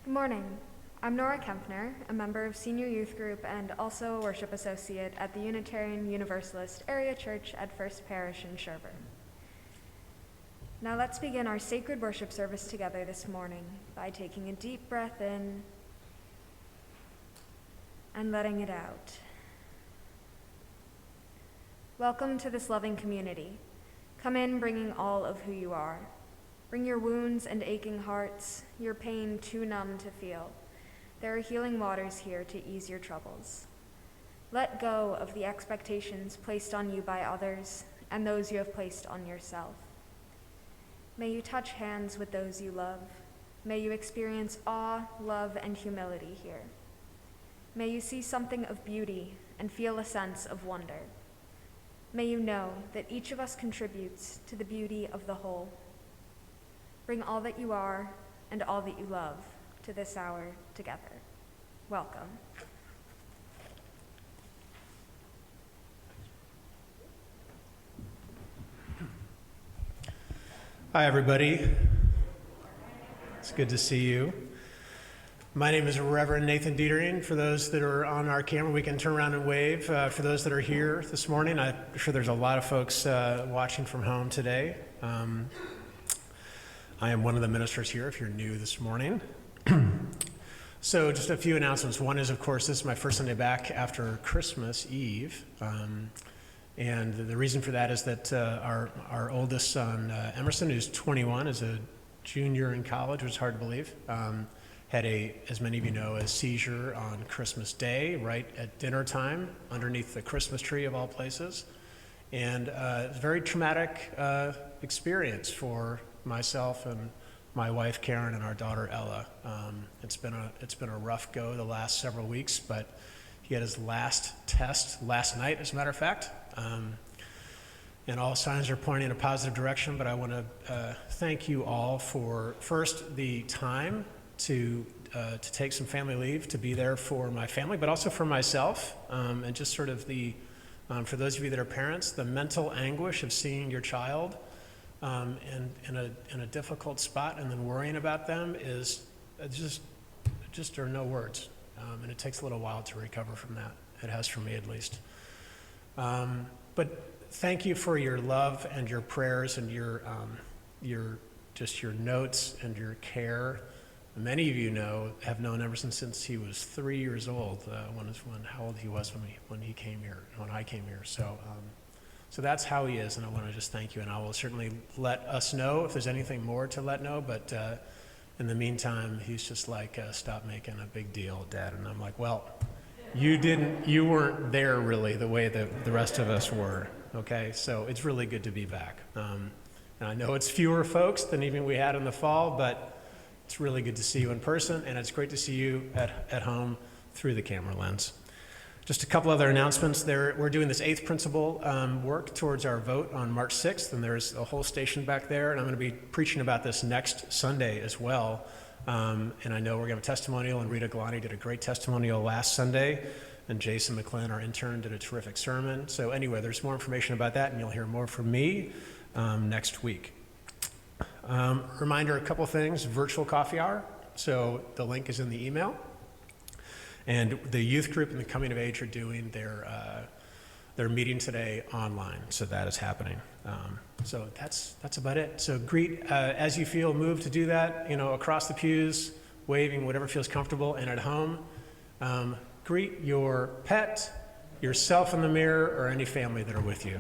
Good morning. I'm Nora Kempner, a member of Senior Youth Group and also a Worship Associate at the Unitarian Universalist Area Church at First Parish in Sherburne. Now let's begin our sacred worship service together this morning by taking a deep breath in and letting it out. Welcome to this loving community. Come in bringing all of who you are. Bring your wounds and aching hearts, your pain too numb to feel. There are healing waters here to ease your troubles. Let go of the expectations placed on you by others and those you have placed on yourself. May you touch hands with those you love. May you experience awe, love, and humility here. May you see something of beauty and feel a sense of wonder. May you know that each of us contributes to the beauty of the whole. Bring all that you are and all that you love to this hour together. Welcome. Hi, everybody. It's good to see you. My name is Reverend Nathan Detering. For those that are on our camera, we can turn around and wave. For those that are here this morning, I'm sure there's a lot of folks watching from home today. I am one of the ministers here if you're new this morning. So just a few announcements. One is, of course, this is my first Sunday back after Christmas Eve. And the reason for that is that our oldest son, Emerson, who's 21, is a junior in college, which is hard to believe, had as many of you know, a seizure on Christmas Day, right at dinner time, underneath the Christmas tree of all places. And it's a very traumatic experience for myself and my wife Karen and our daughter Ella. It's been a rough go the last several weeks, but he had his last test last night, as a matter of fact. and all signs are pointing in a positive direction, but I want to thank you all for, first, the time to take some family leave, to be there for my family, but also for myself, and just sort of for those of you that are parents, the mental anguish of seeing your child in a difficult spot and then worrying about them is just there are no words, and it takes a little while to recover from that. It has for me, at least. But thank you for your love and your prayers and your notes and your care. Many of you have known ever since he was 3 years old. How old he was when he came here, when I came here. So that's how he is, and I want to just thank you. And I will certainly let us know if there's anything more to let know. But in the meantime, he's just like, stop making a big deal, Dad. And I'm like, well, you weren't there really the way that the rest of us were. Okay, so it's really good to be back. And I know it's fewer folks than even we had in the fall, but it's really good to see you in person, and it's great to see you at home through the camera lens. Just a couple other announcements. We're doing this 8th principle work towards our vote on March 6th, and there's a whole station back there, and I'm going to be preaching about this next Sunday as well. And I know we're going to have a testimonial, and Rita Galani did a great testimonial last Sunday, and Jason McClellan, our intern, did a terrific sermon. So anyway, there's more information about that, and you'll hear more from me next week. Reminder, a couple things, virtual coffee hour. So the link is in the email. And the youth group and the coming of age are doing their meeting today online. So that is happening. So that's about it. So greet as you feel moved to do that, across the pews, waving, whatever feels comfortable, and at home. Greet your pet, yourself in the mirror, or any family that are with you.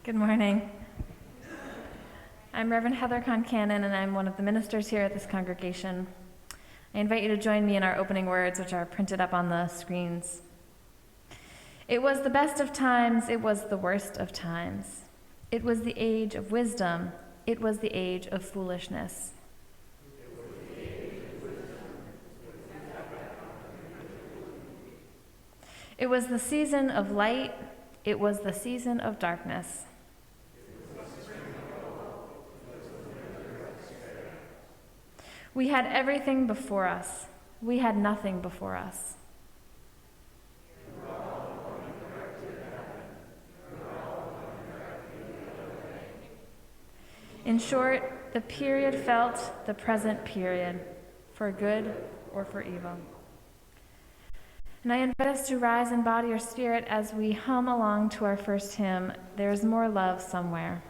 Good morning. I'm Reverend Heather Concannon, and I'm one of the ministers here at this congregation. I invite you to join me in our opening words, which are printed up on the screens. It was the best of times, it was the worst of times. It was the age of wisdom, it was the age of foolishness. It was the season of light, it was the season of darkness. We had everything before us. We had nothing before us. In short, the period felt the present period, for good or for evil. And I invite us to rise in body or spirit as we hum along to our first hymn, There's More Love Somewhere.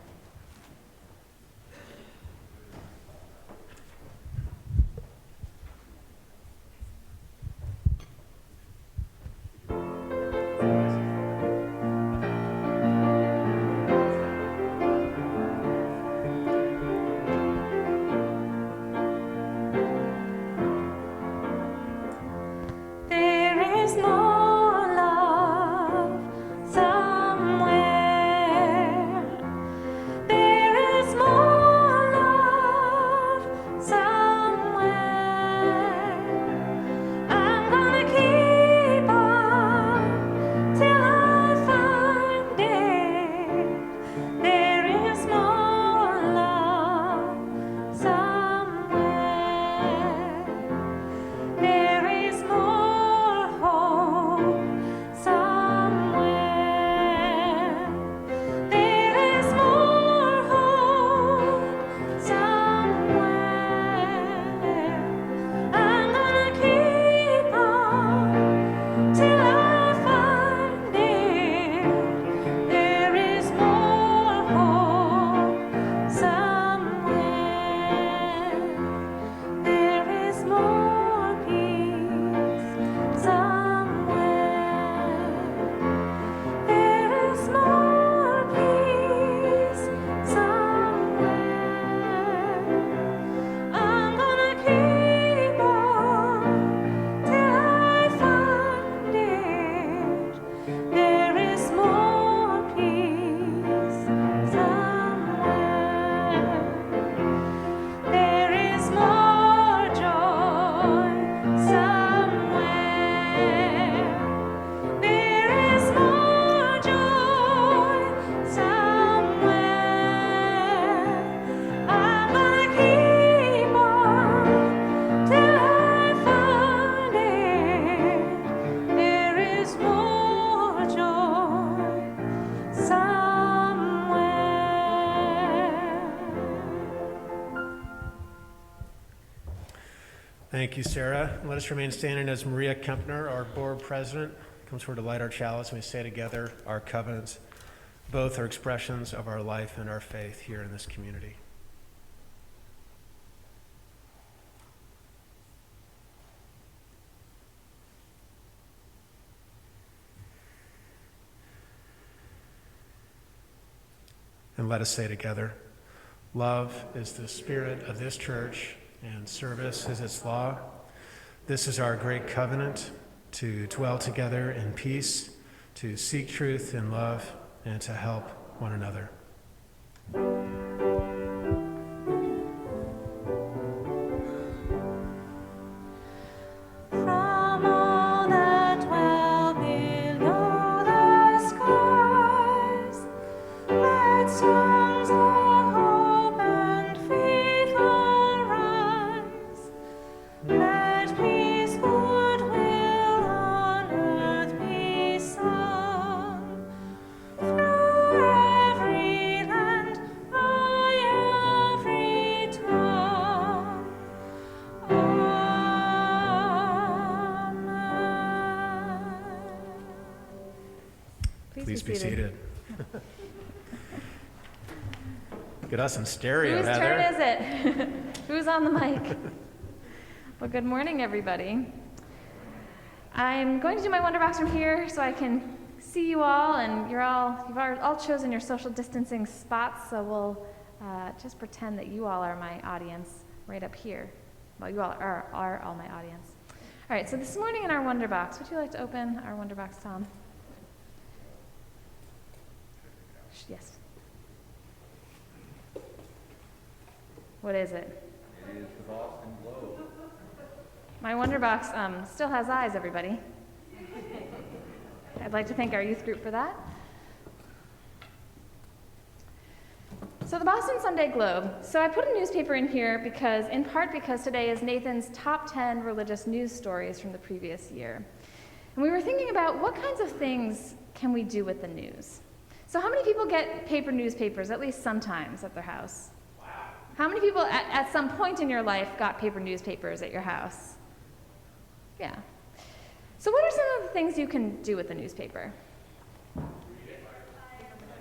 Thank you, Sarah. Let us remain standing as Maria Kempner, our board president, comes forward to light our chalice, and we say together our covenants. Both are expressions of our life and our faith here in this community. And let us say together, love is the spirit of this church, and service is its law. This is our great covenant, to dwell together in peace, to seek truth in love, and to help one another. Please be seated. Get us in stereo, Whose Heather. turn is it? Who's on the mic? Well, good morning, everybody. I'm going to do my wonder box from here so I can see you all, and you've all chosen your social distancing spots, so we'll just pretend that you all are my audience right up here. Well, you all are all my audience. All right, so this morning in our Wonder Box, would you like to open our Wonder Box, Tom? Yes. What is it? It is the Boston Globe. My Wonder Box still has eyes, everybody. I'd like to thank our youth group for that. So the Boston Sunday Globe. So I put a newspaper in here in part because today is Nathan's top 10 religious news stories from the previous year. And we were thinking about what kinds of things can we do with the news? So how many people get paper newspapers, at least sometimes, at their house? Wow. How many people at some point in your life got paper newspapers at your house? Yeah. So what are some of the things you can do with the newspaper?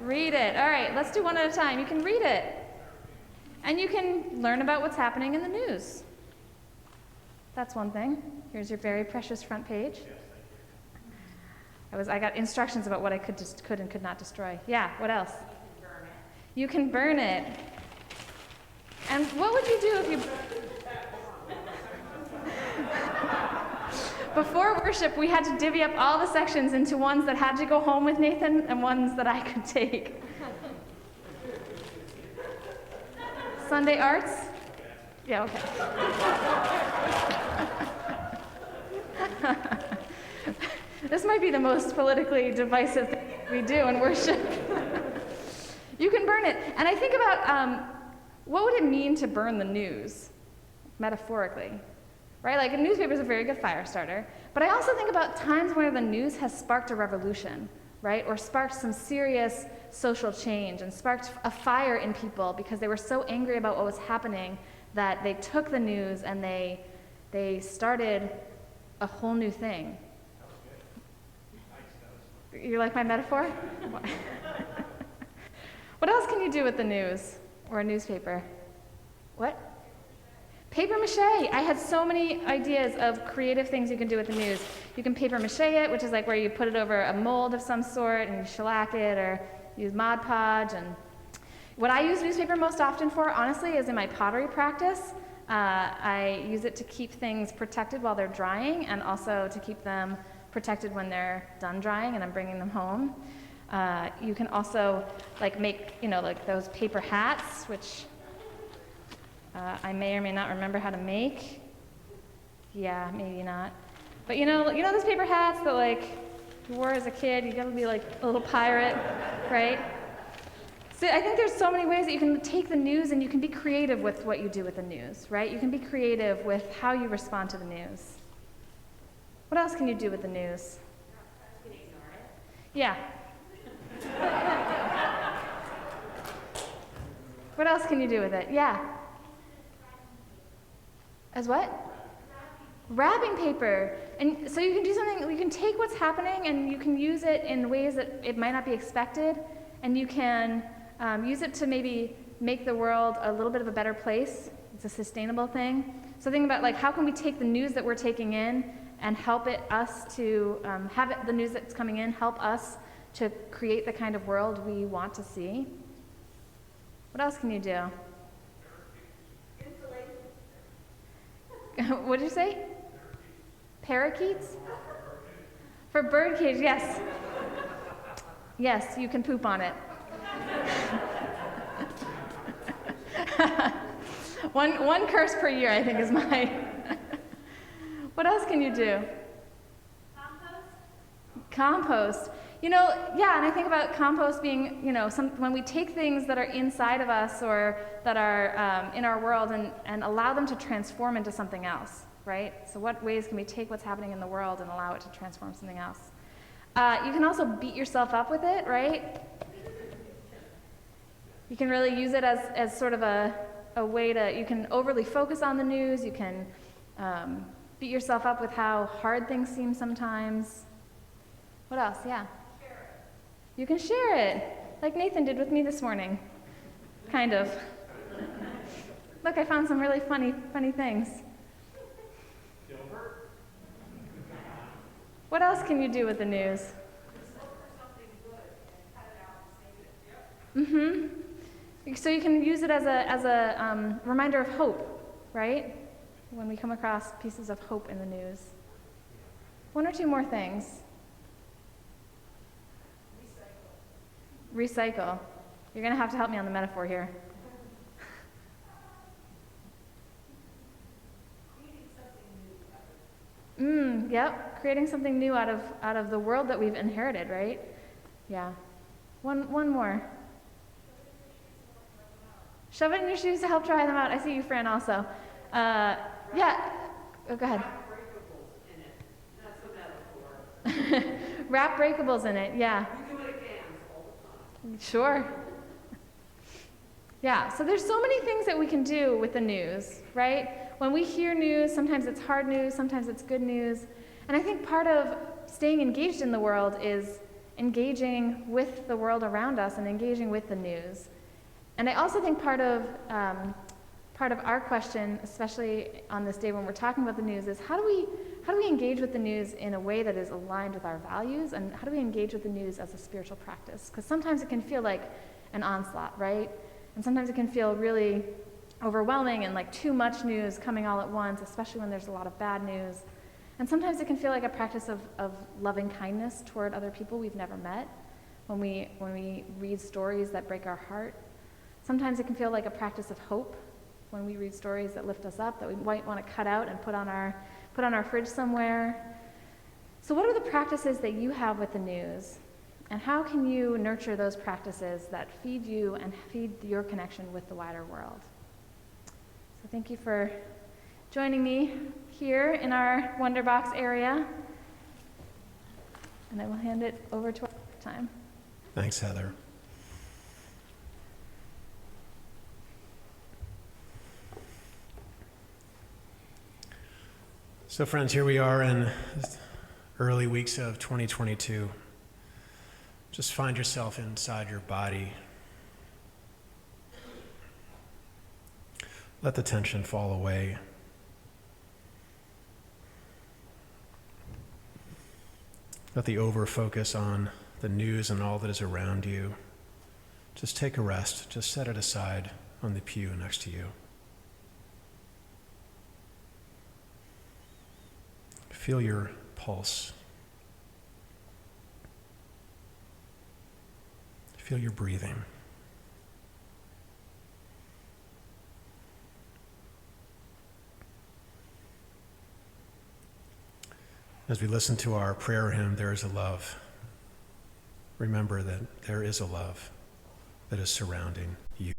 Read it. All right, let's do one at a time. You can read it. And you can learn about what's happening in the news. That's one thing. Here's your very precious front page. I got instructions about what I could and could not destroy. Yeah, what else? You can burn it. And what would you do if you... Before worship, we had to divvy up all the sections into ones that had to go home with Nathan and ones that I could take. Sunday arts? Yeah, okay. This might be the most politically divisive thing we do in worship. You can burn it. And I think about what would it mean to burn the news, metaphorically? Right? Like a newspaper is a very good fire starter. But I also think about times where the news has sparked a revolution, right? Or sparked some serious social change and sparked a fire in people because they were so angry about what was happening that they took the news and they started a whole new thing. You like my metaphor? What else can you do with the news or a newspaper? What? Paper mache. I had so many ideas of creative things you can do with the news. You can paper mache it, which is like where you put it over a mold of some sort and you shellac it or use Mod Podge. And what I use newspaper most often for, honestly, is in my pottery practice. I use it to keep things protected while they're drying and also to keep them protected when they're done drying and I'm bringing them home. You can also make, like those paper hats, which I may or may not remember how to make. Yeah, maybe not. But you know those paper hats that you wore as a kid? You gotta be like a little pirate, right? So I think there's so many ways that you can take the news and you can be creative with what you do with the news, right? You can be creative with how you respond to the news. What else can you do with the news? You can ignore it. Yeah. What else can you do with it? Yeah. As what? Wrapping paper. And so you can do something, you can take what's happening and you can use it in ways that it might not be expected, and you can use it to maybe make the world a little bit of a better place. It's a sustainable thing. So think about how can we take the news that we're taking in and help us to the news that's coming in help us to create the kind of world we want to see. What else can you do? What did you say? Parakeets? For bird cage, yes. Yes, you can poop on it. One curse per year, I think, is my... What else can you do? Compost. And I think about compost being, when we take things that are inside of us or that are in our world and allow them to transform into something else, right? So what ways can we take what's happening in the world and allow it to transform something else? You can also beat yourself up with it, right? You can really use it as sort of a way to, you can overly focus on the news, you can beat yourself up with how hard things seem sometimes. What else? Yeah. You can share it, like Nathan did with me this morning. Kind of. Look, I found some really funny things. What else can you do with the news? Mm-hmm. So you can use it as a reminder of hope, right? When we come across pieces of hope in the news. One or two more things. Recycle. You're going to have to help me on the metaphor here. Yep, creating something new out of the world that we've inherited, right? Yeah. One more. Shove it in your shoes to help dry them out. I see you, Fran, also. Yeah. Oh, go ahead. Wrap breakables in it, yeah. We do it at camps all the time. Sure. Yeah, so there's so many things that we can do with the news, right? When we hear news, sometimes it's hard news, sometimes it's good news. And I think part of staying engaged in the world is engaging with the world around us and engaging with the news. And I also think part of our question, especially on this day when we're talking about the news, is how do we engage with the news in a way that is aligned with our values, and how do we engage with the news as a spiritual practice? Because sometimes it can feel like an onslaught, right? And sometimes it can feel really overwhelming and like too much news coming all at once, especially when there's a lot of bad news. And sometimes it can feel like a practice of loving kindness toward other people we've never met when we read stories that break our heart. Sometimes it can feel like a practice of hope when we read stories that lift us up, that we might want to cut out and put on our fridge somewhere. So what are the practices that you have with the news? And how can you nurture those practices that feed you and feed your connection with the wider world? So thank you for joining me here in our Wonderbox area. And I will hand it over to our time. Thanks, Heather. So friends, here we are in early weeks of 2022. Just find yourself inside your body. Let the tension fall away. Let the over-focus on the news and all that is around you. Just take a rest. Just set it aside on the pew next to you. Feel your pulse. Feel your breathing. As we listen to our prayer hymn, There is a Love, remember that there is a love that is surrounding you.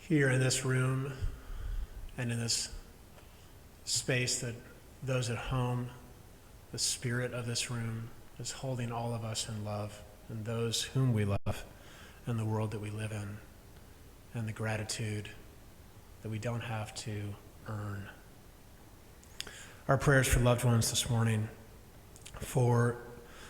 Here in this room and in this space that those at home, the spirit of this room is holding all of us in love, and those whom we love, and the world that we live in, and the gratitude that we don't have to earn. Our prayers for loved ones this morning, this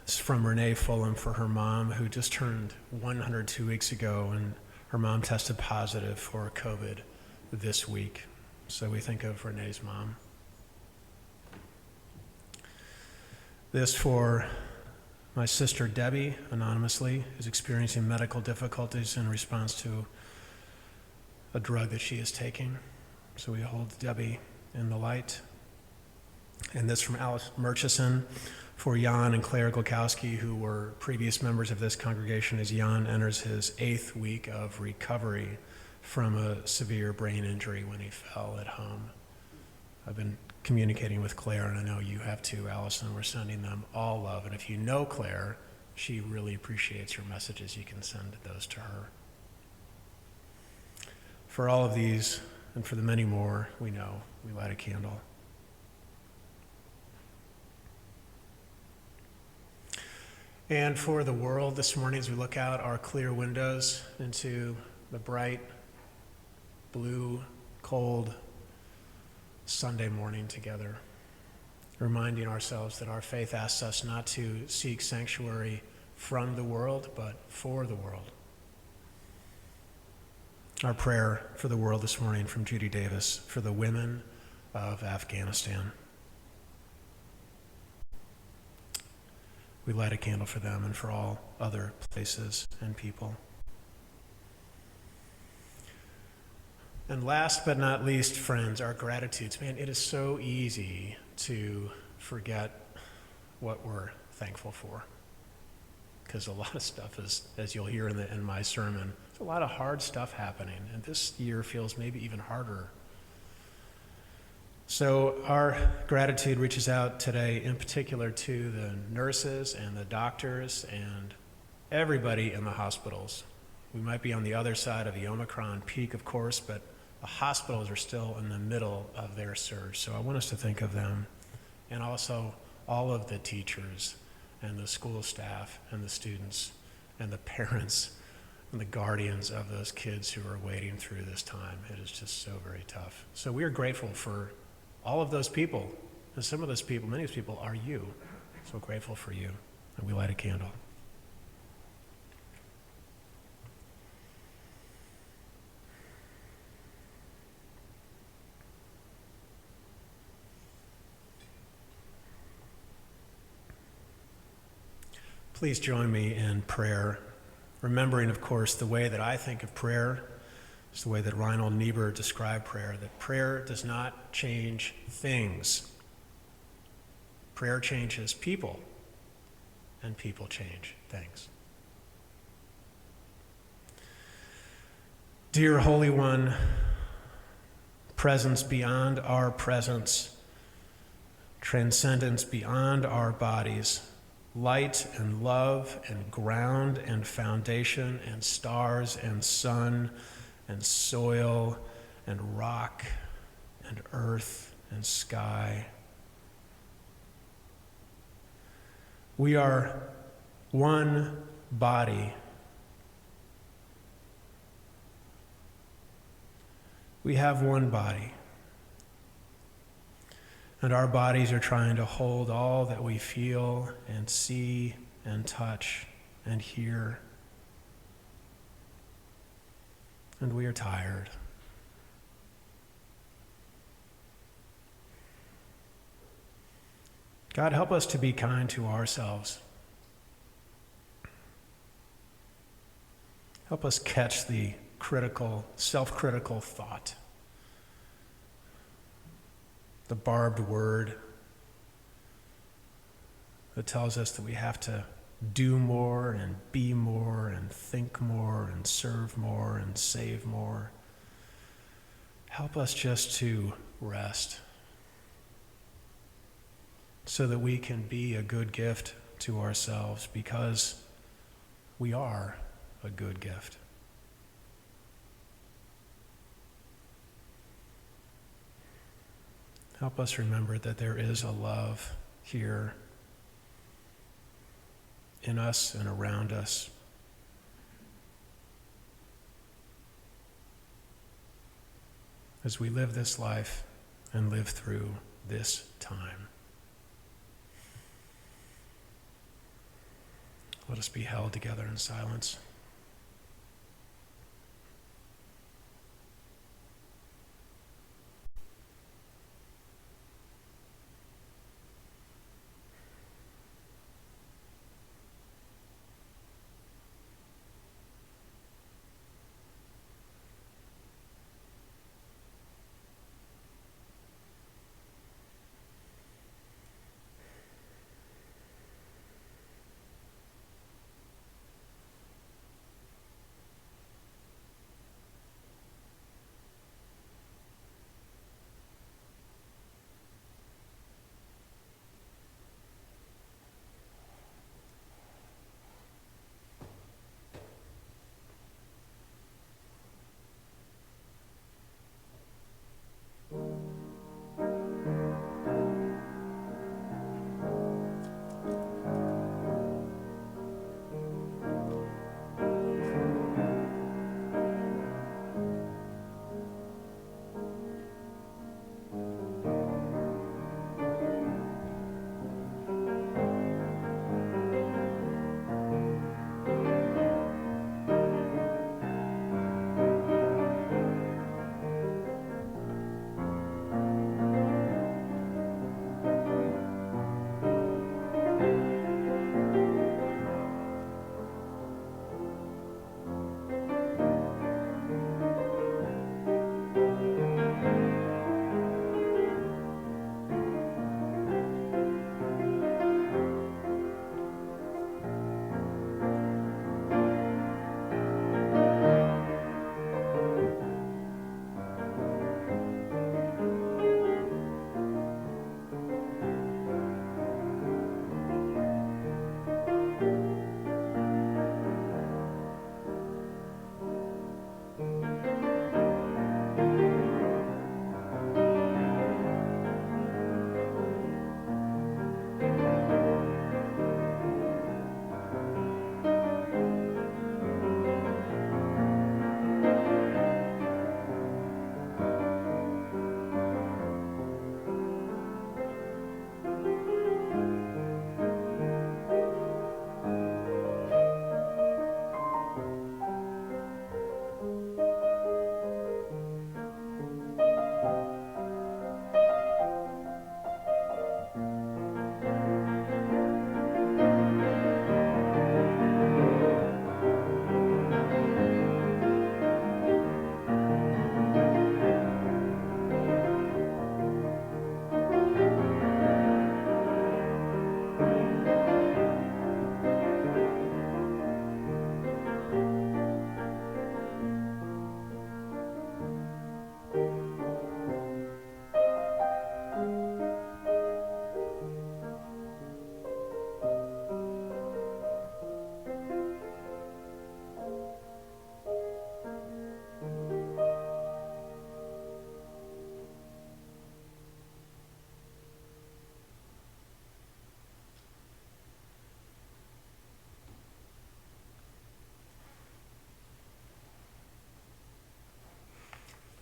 is from Renee Fulham for her mom, who just turned 102 weeks ago, and her mom tested positive for COVID this week. So we think of Renee's mom. This for my sister Debbie, anonymously, who's experiencing medical difficulties in response to a drug that she is taking. So we hold Debbie in the light. And this from Alice Murchison for Jan and Claire Glukowski, who were previous members of this congregation, as Jan enters his 8th week of recovery from a severe brain injury when he fell at home. I've been communicating with Claire, and I know you have too, Allison. We're sending them all love. And if you know Claire, she really appreciates your messages. You can send those to her. For all of these, and for the many more we know, we light a candle. And for the world this morning, as we look out our clear windows into the bright, blue, cold Sunday morning together, reminding ourselves that our faith asks us not to seek sanctuary from the world, but for the world. Our prayer for the world this morning from Judy Davis for the women of Afghanistan. We light a candle for them and for all other places and people. And last but not least, friends, our gratitudes. Man, it is so easy to forget what we're thankful for. Because a lot of stuff is, as you'll hear in my sermon, there's a lot of hard stuff happening. And this year feels maybe even harder. So our gratitude reaches out today in particular to the nurses and the doctors and everybody in the hospitals. We might be on the other side of the Omicron peak, of course, but the hospitals are still in the middle of their surge. So I want us to think of them, and also all of the teachers and the school staff and the students and the parents and the guardians of those kids who are waiting through this time. It is just so very tough. So we are grateful for all of those people. And some of those people, many of those people are you. So grateful for you. And we light a candle. Please join me in prayer, remembering, of course, the way that I think of prayer is the way that Reinhold Niebuhr described prayer, that prayer does not change things. Prayer changes people, and people change things. Dear Holy One, presence beyond our presence, transcendence beyond our bodies, light and love and ground and foundation and stars and sun and soil and rock and earth and sky. We are one body. We have one body. And our bodies are trying to hold all that we feel and see and touch and hear. And we are tired. God, help us to be kind to ourselves. Help us catch the self-critical thought, the barbed word that tells us that we have to do more and be more and think more and serve more and save more. Help us just to rest so that we can be a good gift to ourselves, because we are a good gift. Help us remember that there is a love here in us and around us. As we live this life and live through this time. Let us be held together in silence.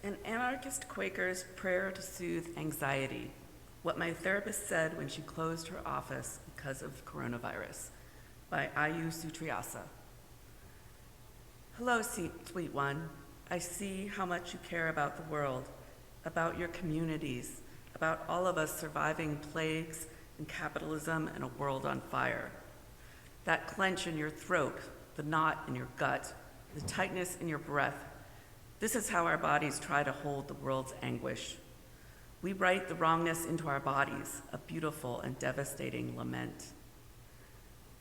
An anarchist Quaker's prayer to soothe anxiety. What my therapist said when she closed her office because of coronavirus, by Ayu Sutriasa. Hello, sweet one. I see how much you care about the world, about your communities, about all of us surviving plagues and capitalism and a world on fire. That clench in your throat, the knot in your gut, the tightness in your breath, this is how our bodies try to hold the world's anguish. We write the wrongness into our bodies, a beautiful and devastating lament.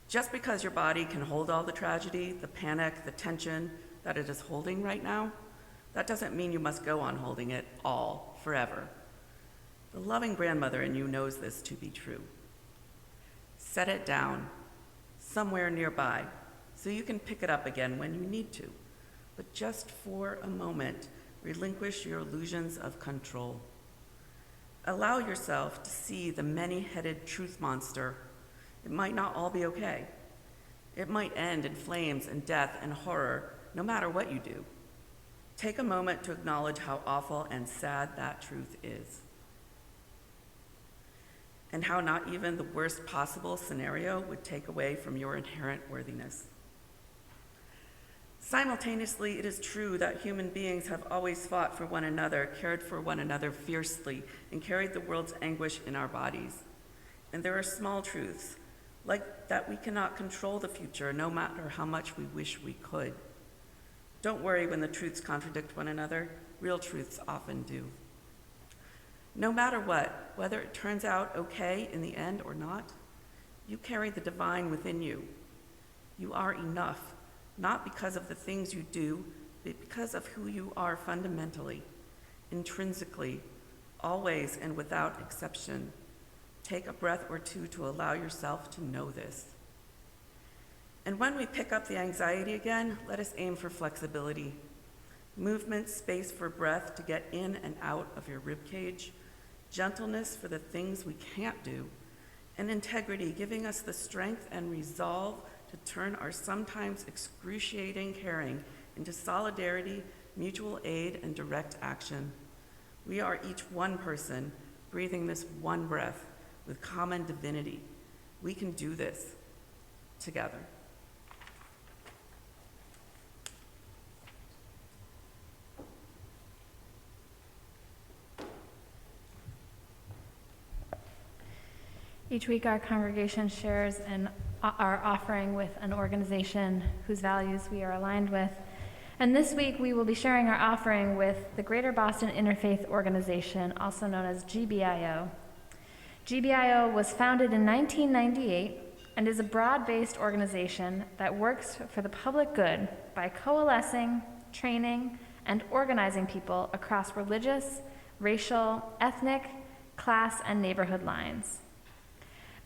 Just because your body can hold all the tragedy, the panic, the tension that it is holding right now, that doesn't mean you must go on holding it all forever. The loving grandmother in you knows this to be true. Set it down somewhere nearby so you can pick it up again when you need to. But just for a moment, relinquish your illusions of control. Allow yourself to see the many-headed truth monster. It might not all be okay. It might end in flames and death and horror, no matter what you do. Take a moment to acknowledge how awful and sad that truth is, and how not even the worst possible scenario would take away from your inherent worthiness. Simultaneously, it is true that human beings have always fought for one another, cared for one another fiercely, and carried the world's anguish in our bodies. And there are small truths, like that we cannot control the future, no matter how much we wish we could. Don't worry when the truths contradict one another. Real truths often do. No matter what, whether it turns out okay in the end or not, you carry the divine within you. You are enough, not because of the things you do, but because of who you are fundamentally, intrinsically, always and without exception. Take a breath or two to allow yourself to know this. And when we pick up the anxiety again, let us aim for flexibility. Movement, space for breath to get in and out of your ribcage, gentleness for the things we can't do, and integrity, giving us the strength and resolve to turn our sometimes excruciating caring into solidarity, mutual aid, and direct action. We are each one person, breathing this one breath with common divinity. We can do this together. Each week, our congregation shares our offering with an organization whose values we are aligned with. And this week, we will be sharing our offering with the Greater Boston Interfaith Organization, also known as GBIO. GBIO was founded in 1998 and is a broad-based organization that works for the public good by coalescing, training, and organizing people across religious, racial, ethnic, class, and neighborhood lines.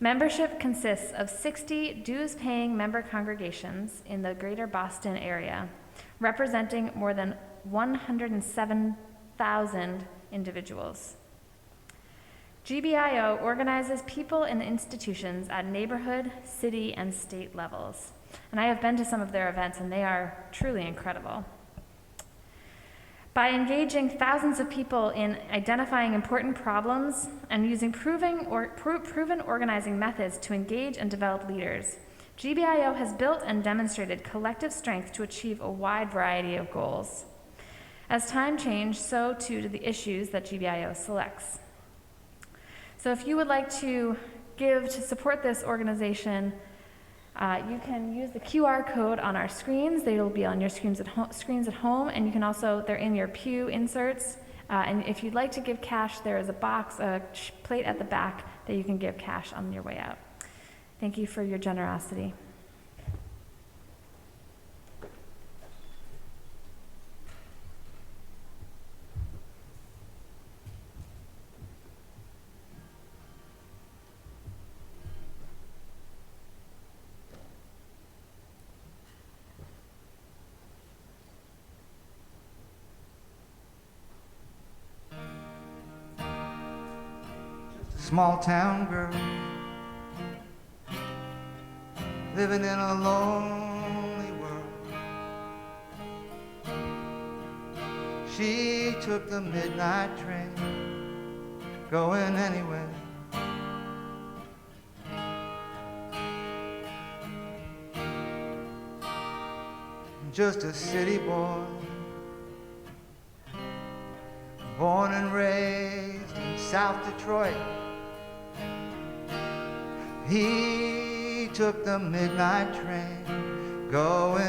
Membership consists of 60 dues-paying member congregations in the greater Boston area, representing more than 107,000 individuals. GBIO organizes people and institutions at neighborhood, city, and state levels. And I have been to some of their events, and they are truly incredible. By engaging thousands of people in identifying important problems and using proven organizing methods to engage and develop leaders, GBIO has built and demonstrated collective strength to achieve a wide variety of goals. As time changed, so too do the issues that GBIO selects. So if you would like to give to support this organization, you can use the QR code on our screens. They will be on your screens at home, and you can also, they're in your pew inserts. And if you'd like to give cash, there is a box, a plate at the back that you can give cash on your way out. Thank you for your generosity. Small town girl living in a lonely world. She took the midnight train, going anywhere. Just a city boy, born and raised in South Detroit. He took the midnight train, going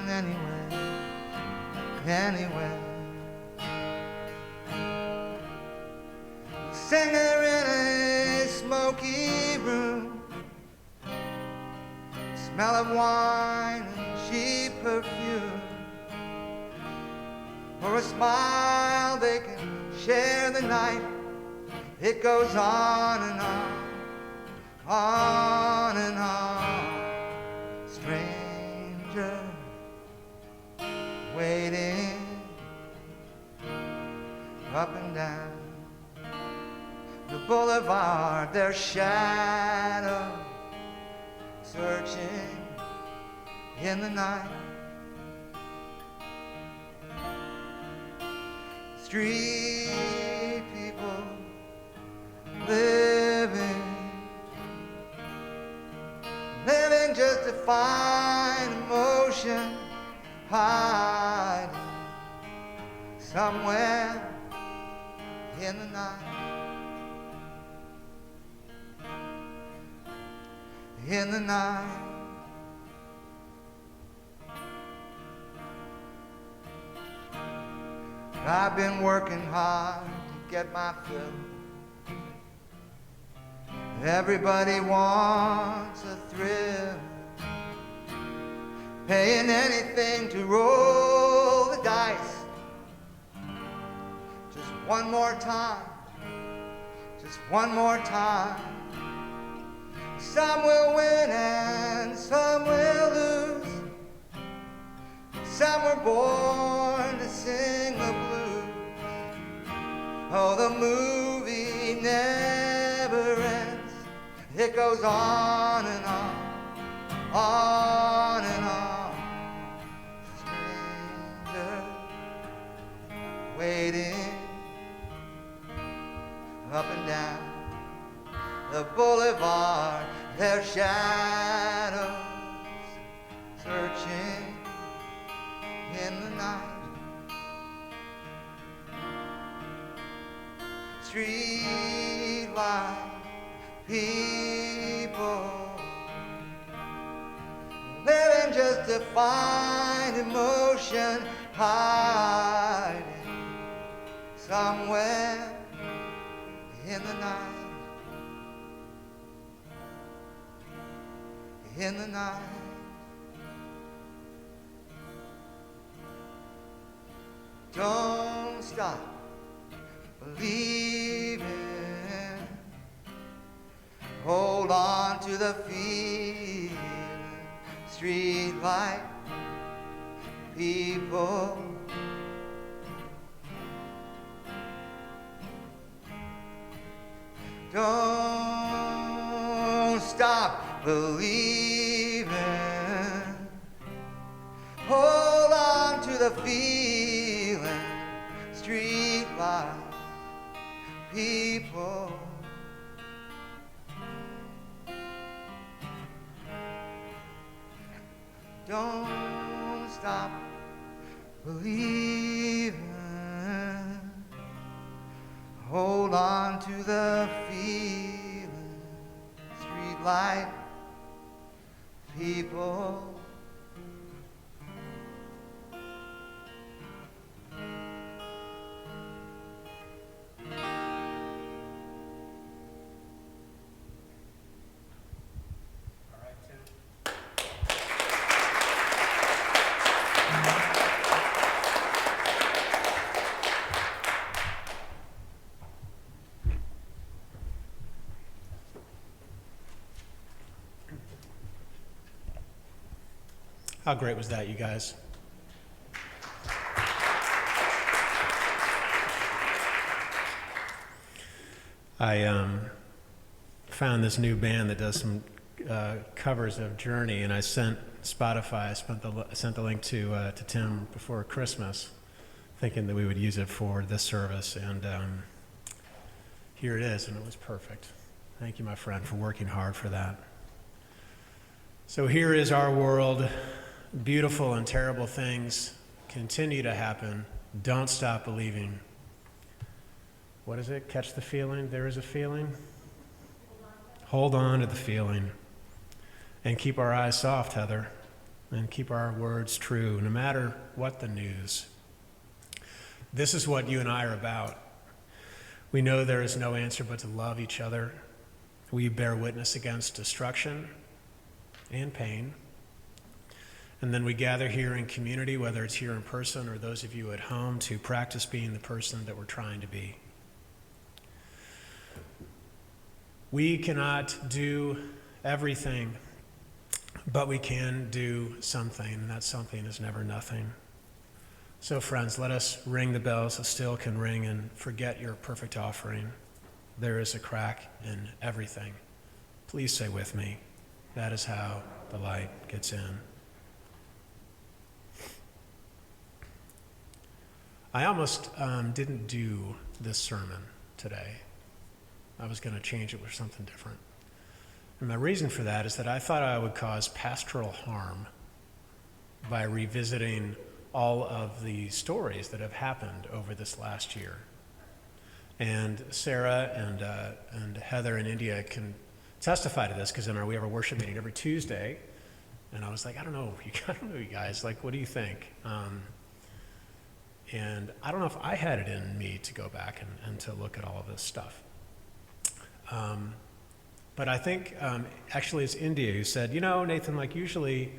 anywhere, anywhere. Singer in a smoky room, smell of wine and cheap perfume. For a smile they can share the night. It goes on and on. On and on, stranger, waiting up and down. the boulevard, their shadow searching in the night. Street people living just to find emotion, hiding somewhere in the night. In the night. I've been working hard to get my fill. Everybody wants a thrill, paying anything to roll the dice. Just one more time, just one more time. Some will win and some will lose. Some were born to sing the blues. Oh, the movie never ends. It goes on and on, on and on. Stranger waiting up and down the boulevard, their shadows searching in the night. Street light people living just to find emotion, hiding somewhere in the night. In the night. Don't stop believing. Hold on to the feeling. Street light people. Don't stop believing. Hold on to the feeling. Street light people. Don't stop believing. Hold on to the feeling. Street light people. How great was that, you guys? I found this new band that does some covers of Journey, and I sent Spotify. I sent the link to Tim before Christmas, thinking that we would use it for this service, and here it is, and it was perfect. Thank you, my friend, for working hard for that. So here is our world. Beautiful and terrible things continue to happen. Don't stop believing. What is it? Catch the feeling? There is a feeling? Hold on to the feeling. And keep our eyes soft, Heather. And keep our words true, no matter what the news. This is what you and I are about. We know there is no answer but to love each other. We bear witness against destruction and pain. And then we gather here in community, whether it's here in person or those of you at home, to practice being the person that we're trying to be. We cannot do everything, but we can do something, and that something is never nothing. So friends, let us ring the bells that still can ring and forget your perfect offering. there is a crack in everything. Please say with me, that is how the light gets in. I almost didn't do this sermon today. I was going to change it with something different. And my reason for that is that I thought I would cause pastoral harm by revisiting all of the stories that have happened over this last year. And Sarah and Heather and India can testify to this, because we have a worship meeting every Tuesday. And I was like, I don't know, you guys, like, what do you think? And I don't know if I had it in me to go back and to look at all of this stuff. But I think actually it's India who said, Nathan, like usually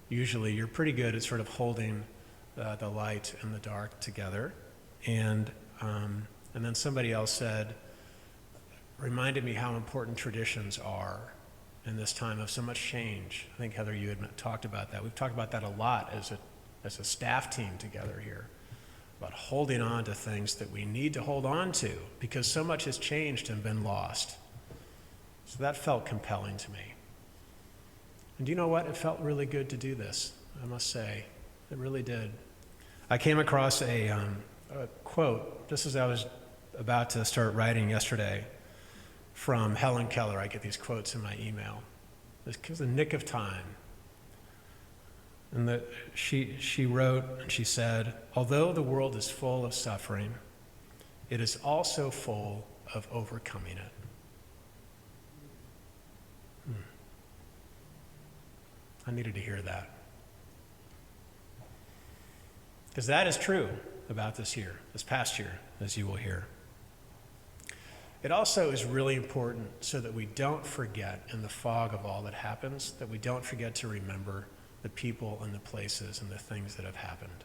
you're pretty good at sort of holding the light and the dark together. And then somebody else said, reminded me how important traditions are in this time of so much change. I think, Heather, you had talked about that. We've talked about that a lot as a staff team together here, about holding on to things that we need to hold on to because so much has changed and been lost. So that felt compelling to me. And do you know what? It felt really good to do this, I must say. It really did. I came across a quote, just as I was about to start writing yesterday, from Helen Keller. I get these quotes in my email. It was the nick of time. And she wrote, and she said, although the world is full of suffering, it is also full of overcoming it. I needed to hear that. Because that is true about this past year, as you will hear. It also is really important so that we don't forget in the fog of all that happens, that we don't forget to remember the people and the places and the things that have happened.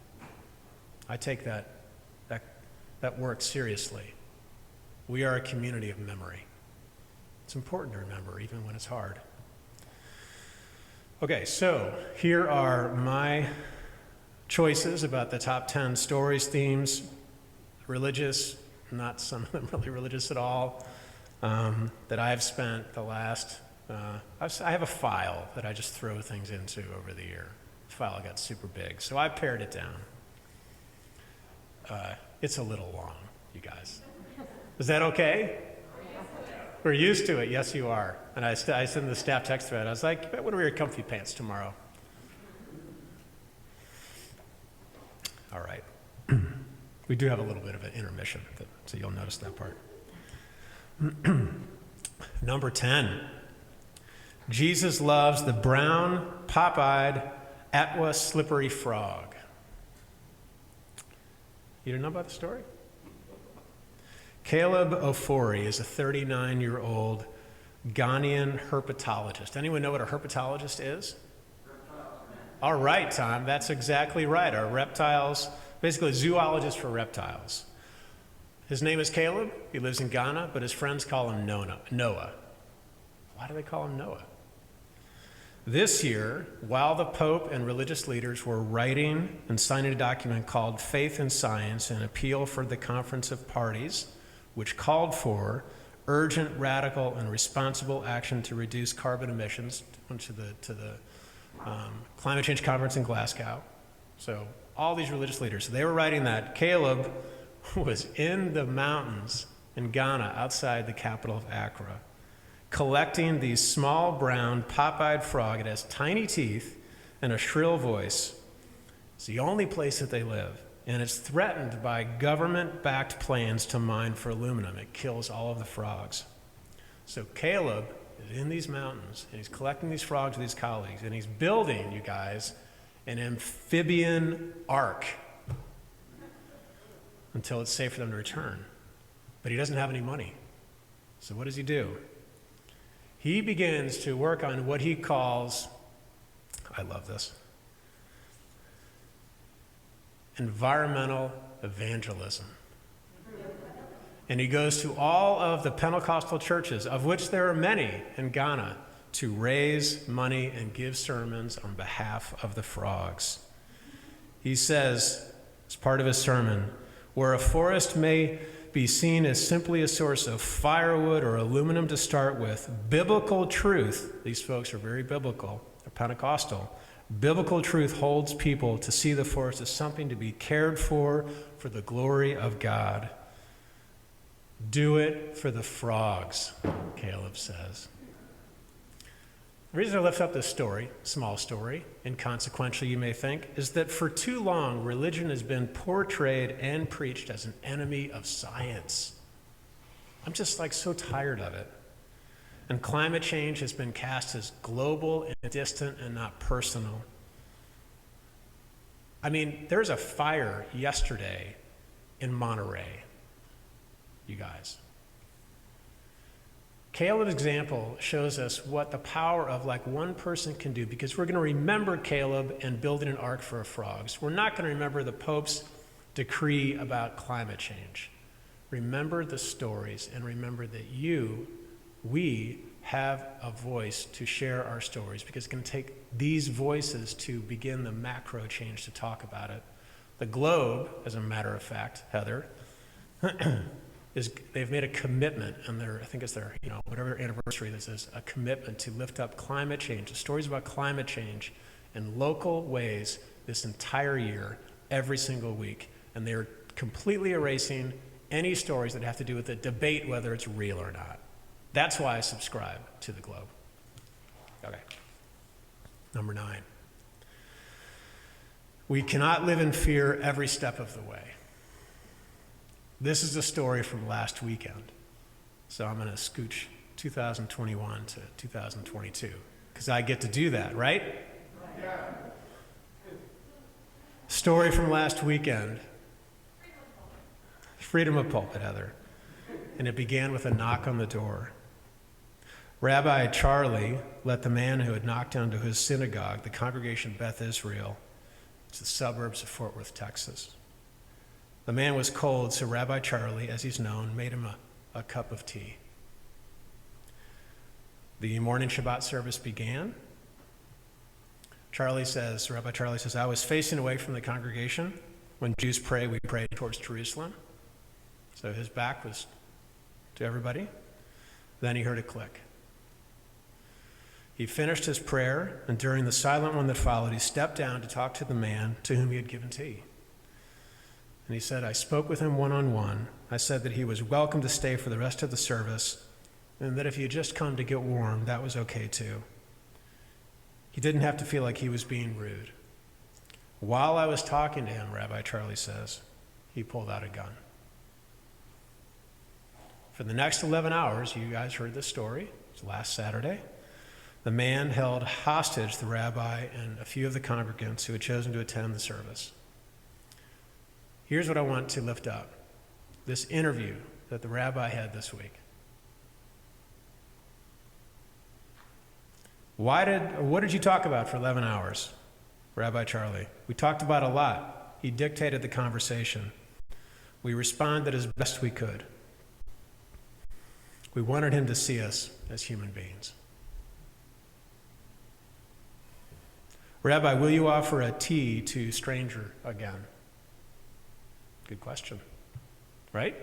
I take that work seriously. We are a community of memory. It's important to remember, even when it's hard. Okay, so here are my choices about the top 10 stories, themes, religious, not some of them really religious at all, that I've spent the last, I have a file that I just throw things into over the year. The file got super big, so I pared it down. It's a little long, you guys. Is that okay? We're used to it, yes you are. And I sent the staff text thread, I was like, what are your comfy pants tomorrow? All right. We do have a little bit of an intermission, so you'll notice that part. Number 10. Jesus loves the brown, pop-eyed, Atwa slippery frog. You didn't know about the story? Caleb Ofori is a 39-year-old Ghanaian herpetologist. Anyone know what a herpetologist is? All right, Tom, that's exactly right. Our reptiles, basically a zoologist for reptiles. His name is Caleb. He lives in Ghana, but his friends call him Noah. Why do they call him Noah? This year, while the Pope and religious leaders were writing and signing a document called Faith and Science, an appeal for the Conference of Parties, which called for urgent, radical, and responsible action to reduce carbon emissions to the climate change conference in Glasgow. So all these religious leaders, they were writing that. Caleb was in the mountains in Ghana, outside the capital of Accra, collecting these small, brown, pop-eyed frog. It has tiny teeth and a shrill voice. It's the only place that they live. And it's threatened by government-backed plans to mine for aluminum. It kills all of the frogs. So Caleb is in these mountains, and he's collecting these frogs with his colleagues, and he's building, you guys, an amphibian ark until it's safe for them to return. But he doesn't have any money. So what does he do? He begins to work on what he calls, I love this, environmental evangelism. And he goes to all of the Pentecostal churches, of which there are many in Ghana, to raise money and give sermons on behalf of the frogs. He says, as part of his sermon, where a forest may be seen as simply a source of firewood or aluminum to start with, biblical truth, these folks are very biblical, they're Pentecostal, biblical truth holds people to see the forest as something to be cared for the glory of God. Do it for the frogs, Caleb says. The reason I lift up this story, small story, inconsequential you may think, is that for too long religion has been portrayed and preached as an enemy of science. I'm just so tired of it. And climate change has been cast as global and distant and not personal. I mean, there's a fire yesterday in Monterey, you guys. Caleb's example shows us what the power of one person can do, because we're going to remember Caleb and building an ark for frogs. We're not going to remember the Pope's decree about climate change. Remember the stories and remember that we have a voice to share our stories, because it's going to take these voices to begin the macro change to talk about it. The Globe, as a matter of fact, Heather, they've made a commitment, and I think it's their, whatever anniversary this is, a commitment to lift up climate change, the stories about climate change in local ways this entire year, every single week. And they're completely erasing any stories that have to do with the debate whether it's real or not. That's why I subscribe to the Globe. Okay. Number 9. We cannot live in fear every step of the way. This is a story from last weekend. So I'm going to scooch 2021 to 2022, because I get to do that, right? Yeah. Story from last weekend. Freedom of pulpit, Heather. And it began with a knock on the door. Rabbi Charlie let the man who had knocked onto his synagogue, the congregation Beth Israel, it's the suburbs of Fort Worth, Texas. The man was cold, so Rabbi Charlie, as he's known, made him a cup of tea. The morning Shabbat service began. Rabbi Charlie says, I was facing away from the congregation. When Jews pray, we pray towards Jerusalem. So his back was to everybody. Then he heard a click. He finished his prayer, and during the silent one that followed, he stepped down to talk to the man to whom he had given tea. And he said, I spoke with him one-on-one. I said that he was welcome to stay for the rest of the service, and that if he had just come to get warm, that was okay too. He didn't have to feel like he was being rude. While I was talking to him, Rabbi Charlie says, he pulled out a gun. For the next 11 hours, you guys heard this story, it was last Saturday, the man held hostage the rabbi and a few of the congregants who had chosen to attend the service. Here's what I want to lift up. This interview that the rabbi had this week. What did you talk about for 11 hours, Rabbi Charlie? We talked about a lot. He dictated the conversation. We responded as best we could. We wanted him to see us as human beings. Rabbi, will you offer a tea to stranger again? Good question, right?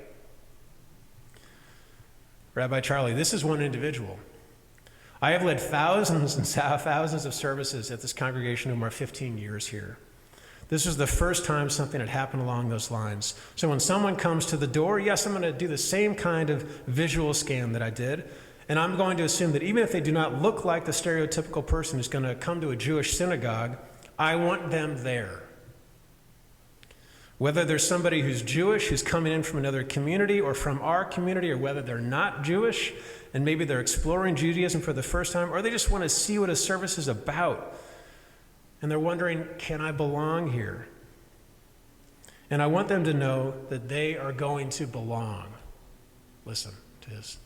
Rabbi Charlie, this is one individual. I have led thousands and thousands of services at this congregation over 15 years here. This was the first time something had happened along those lines. So when someone comes to the door, yes, I'm going to do the same kind of visual scan that I did, and I'm going to assume that even if they do not look like the stereotypical person who's going to come to a Jewish synagogue, I want them there. Whether there's somebody who's Jewish, who's coming in from another community or from our community, or whether they're not Jewish and maybe they're exploring Judaism for the first time, or they just want to see what a service is about. And they're wondering, can I belong here? And I want them to know that they are going to belong. Listen to this.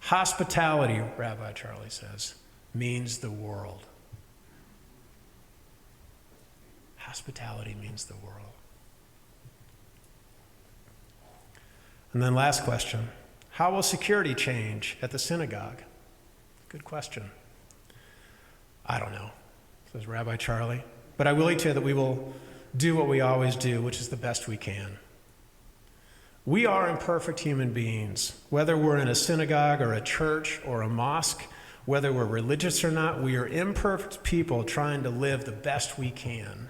Hospitality, Rabbi Charlie says, means the world. Hospitality means the world. And then last question, how will security change at the synagogue? Good question. I don't know, says Rabbi Charlie, but I will tell you that we will do what we always do, which is the best we can. We are imperfect human beings. Whether we're in a synagogue or a church or a mosque, whether we're religious or not, we are imperfect people trying to live the best we can.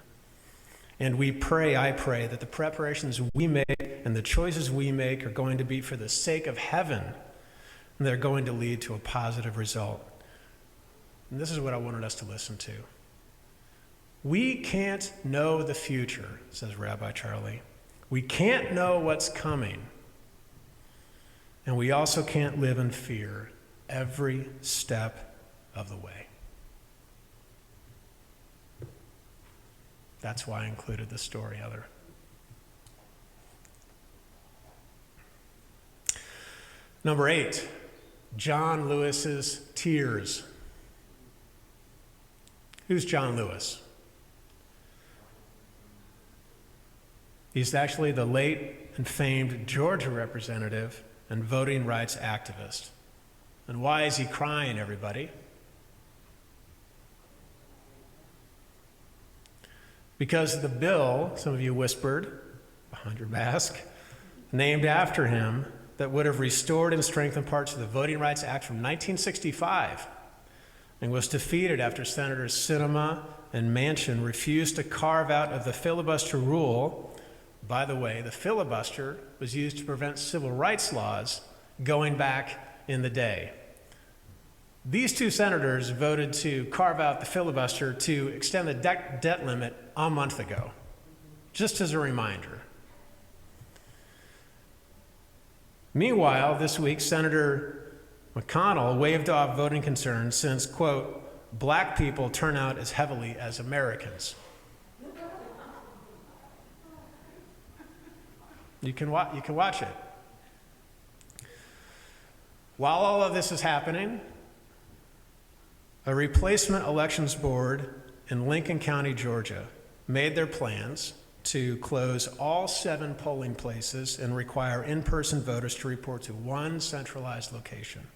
And I pray, that the preparations we make and the choices we make are going to be for the sake of heaven, and they're going to lead to a positive result. And this is what I wanted us to listen to. We can't know the future, says Rabbi Charlie. We can't know what's coming. And we also can't live in fear every step of the way. That's why I included this story, Heather. Number 8, John Lewis's tears. Who's John Lewis? He's actually the late and famed Georgia representative and voting rights activist. And why is he crying, everybody? Because the bill, some of you whispered behind your mask, named after him, that would have restored and strengthened parts of the Voting Rights Act from 1965 and was defeated after Senators Sinema and Manchin refused to carve out of the filibuster rule. By the way, the filibuster was used to prevent civil rights laws going back in the day. These two senators voted to carve out the filibuster to extend the debt limit a month ago, just as a reminder. Meanwhile, this week, Senator McConnell waved off voting concerns since, quote, black people turn out as heavily as Americans. You can watch it. While all of this is happening, a replacement elections board in Lincoln County, Georgia, made their plans to close all 7 polling places and require in-person voters to report to one centralized location.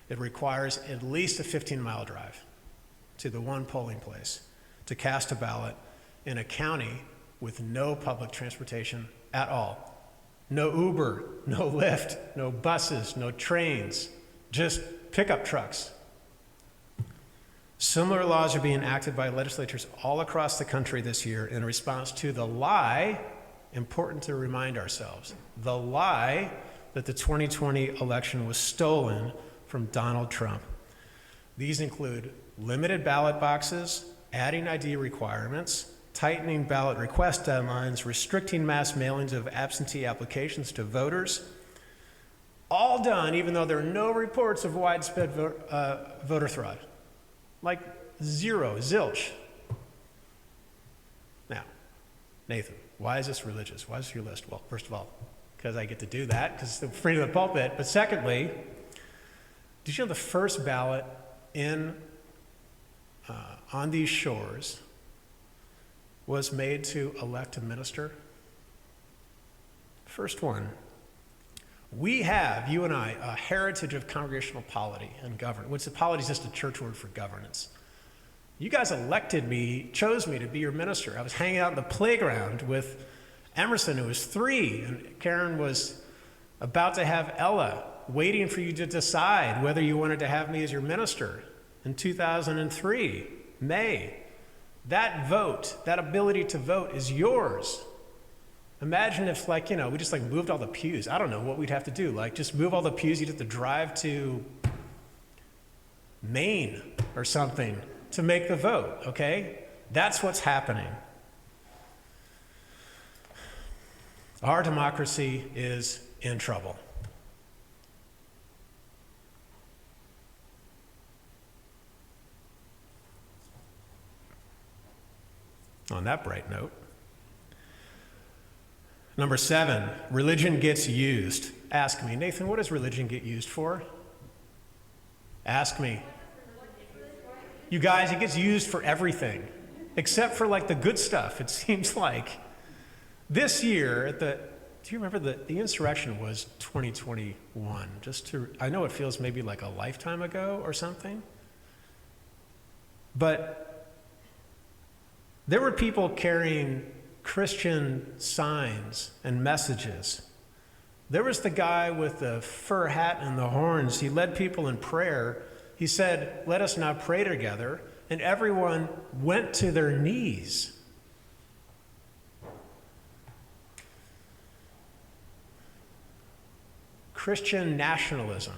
It requires at least a 15-mile drive to the one polling place to cast a ballot in a county with no public transportation at all. No Uber, no Lyft, no buses, no trains, just pickup trucks. Similar laws are being enacted by legislatures all across the country this year in response to the lie, important to remind ourselves, the lie that the 2020 election was stolen from Donald Trump. These include limited ballot boxes, adding ID requirements, tightening ballot request deadlines, restricting mass mailings of absentee applications to voters, all done even though there are no reports of widespread voter fraud. Like zero, zilch. Now, Nathan, why is this religious? Why is this your list? Well, first of all, because I get to do that, because it's the freedom of the pulpit. But secondly, did you know the first ballot on these shores was made to elect a minister? First one. We have, you and I, a heritage of congregational polity and governance, which the polity is just a church word for governance. You guys elected me, chose me to be your minister. I was hanging out in the playground with Emerson, who was 3, and Karen was about to have Ella, waiting for you to decide whether you wanted to have me as your minister in 2003, May. That vote, that ability to vote is yours. Imagine if, we just moved all the pews. I don't know what we'd have to do. Just move all the pews. You'd have to drive to Maine or something to make the vote, okay? That's what's happening. Our democracy is in trouble. On that bright note, number 7, religion gets used. Ask me, Nathan, what does religion get used for? Ask me. You guys, it gets used for everything, except for the good stuff, it seems like. This year, do you remember the insurrection was 2021? I know it feels maybe like a lifetime ago or something, but there were people carrying Christian signs and messages There was the guy with the fur hat and the horns. He led people in prayer. He said, "Let us now pray together." And everyone went to their knees. Christian nationalism.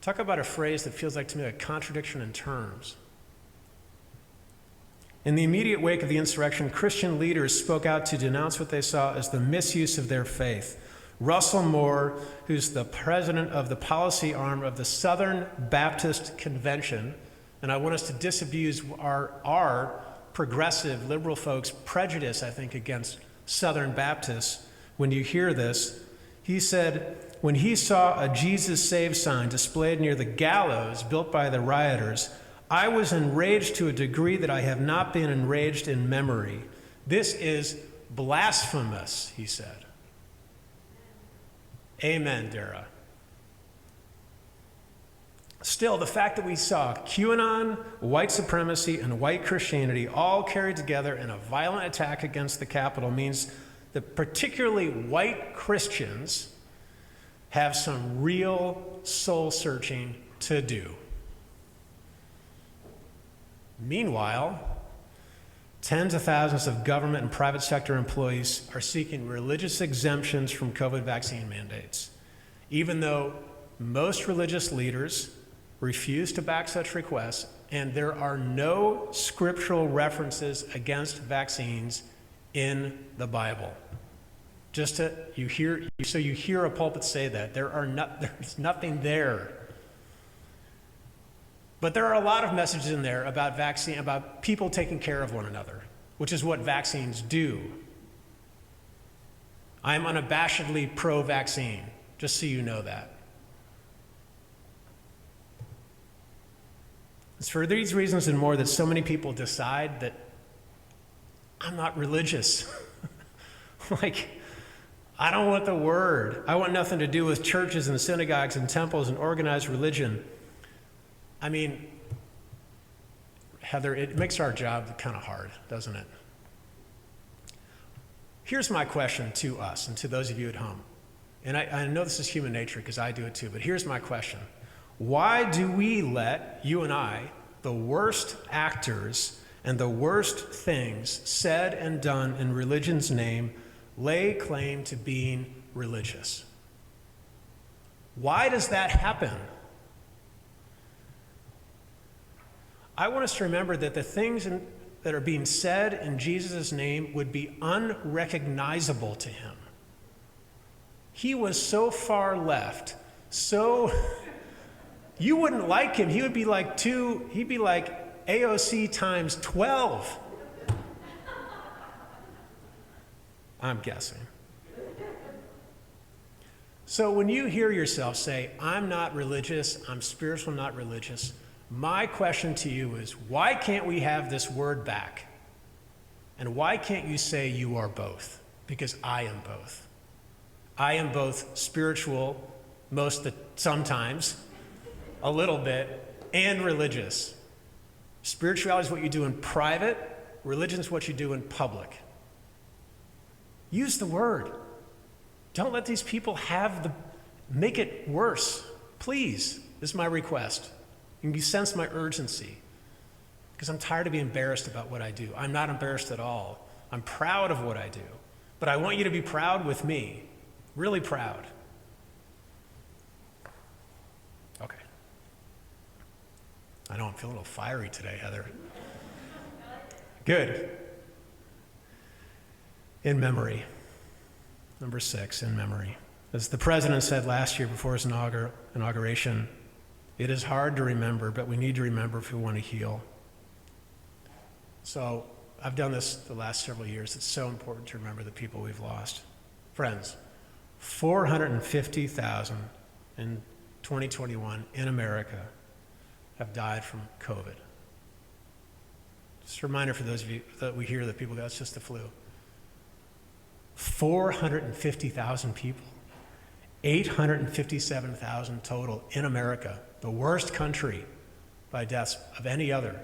Talk about a phrase that feels like to me a contradiction in terms. In the immediate wake of the insurrection, Christian leaders spoke out to denounce what they saw as the misuse of their faith. Russell Moore, who's the president of the policy arm of the Southern Baptist Convention, and I want us to disabuse our progressive liberal folks' prejudice, I think, against Southern Baptists. When you hear this, he said, when he saw a Jesus Save sign displayed near the gallows built by the rioters, I was enraged to a degree that I have not been enraged in memory. This is blasphemous, he said. Amen, Dara. Still, the fact that we saw QAnon, white supremacy, and white Christianity all carried together in a violent attack against the Capitol means that particularly white Christians have some real soul searching to do. Meanwhile, tens of thousands of government and private sector employees are seeking religious exemptions from COVID vaccine mandates, even though most religious leaders refuse to back such requests, and there are no scriptural references against vaccines in the Bible. You hear a pulpit say that. There's nothing there. But there are a lot of messages in there about people taking care of one another, which is what vaccines do. I am unabashedly pro-vaccine, just so you know that. It's for these reasons and more that so many people decide that I'm not religious. I don't want the word. I want nothing to do with churches and synagogues and temples and organized religion. I mean, Heather, it makes our job kind of hard, doesn't it? Here's my question to us and to those of you at home. And I know this is human nature because I do it too, but here's my question. Why do we let, you and I, the worst actors and the worst things said and done in religion's name, lay claim to being religious? Why does that happen? I want us to remember that the things that are being said in Jesus' name would be unrecognizable to him. He was so far left, you wouldn't like him. He'd be like AOC times 12. I'm guessing. So when you hear yourself say, I'm not religious, I'm spiritual, not religious, my question to you is, why can't we have this word back? And why can't you say you are both? Because I am both. I am both spiritual, sometimes, a little bit, and religious. Spirituality is what you do in private. Religion is what you do in public. Use the word. Don't let these people make it worse. Please, this is my request. And you sense my urgency, because I'm tired of being embarrassed about what I do. I'm not embarrassed at all. I'm proud of what I do. But I want you to be proud with me, really proud. Okay. I know I'm feeling a little fiery today, Heather. Good. In memory. Number 6, in memory. As the president said last year before his inauguration, it is hard to remember, but we need to remember if we want to heal. So I've done this the last several years. It's so important to remember the people we've lost. Friends, 450,000 in 2021 in America have died from COVID. Just a reminder for those of you that we hear that people go, it's just the flu. 450,000 people. 857,000 total in America, the worst country by deaths of any other.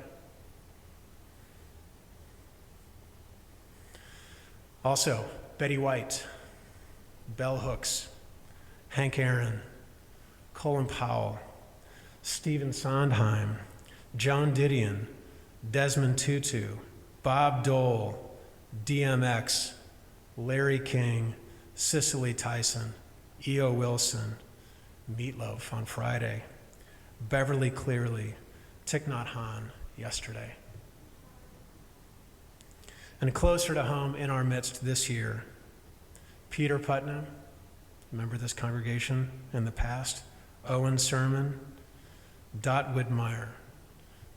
Also, Betty White, bell hooks, Hank Aaron, Colin Powell, Stephen Sondheim, Joan Didion, Desmond Tutu, Bob Dole, DMX, Larry King, Cicely Tyson, E.O. Wilson, Meatloaf on Friday, Beverly Clearly, Thich Nhat Hanh yesterday. And closer to home in our midst this year, Peter Putnam, remember this congregation in the past, Owen Sermon, Dot Widmeyer,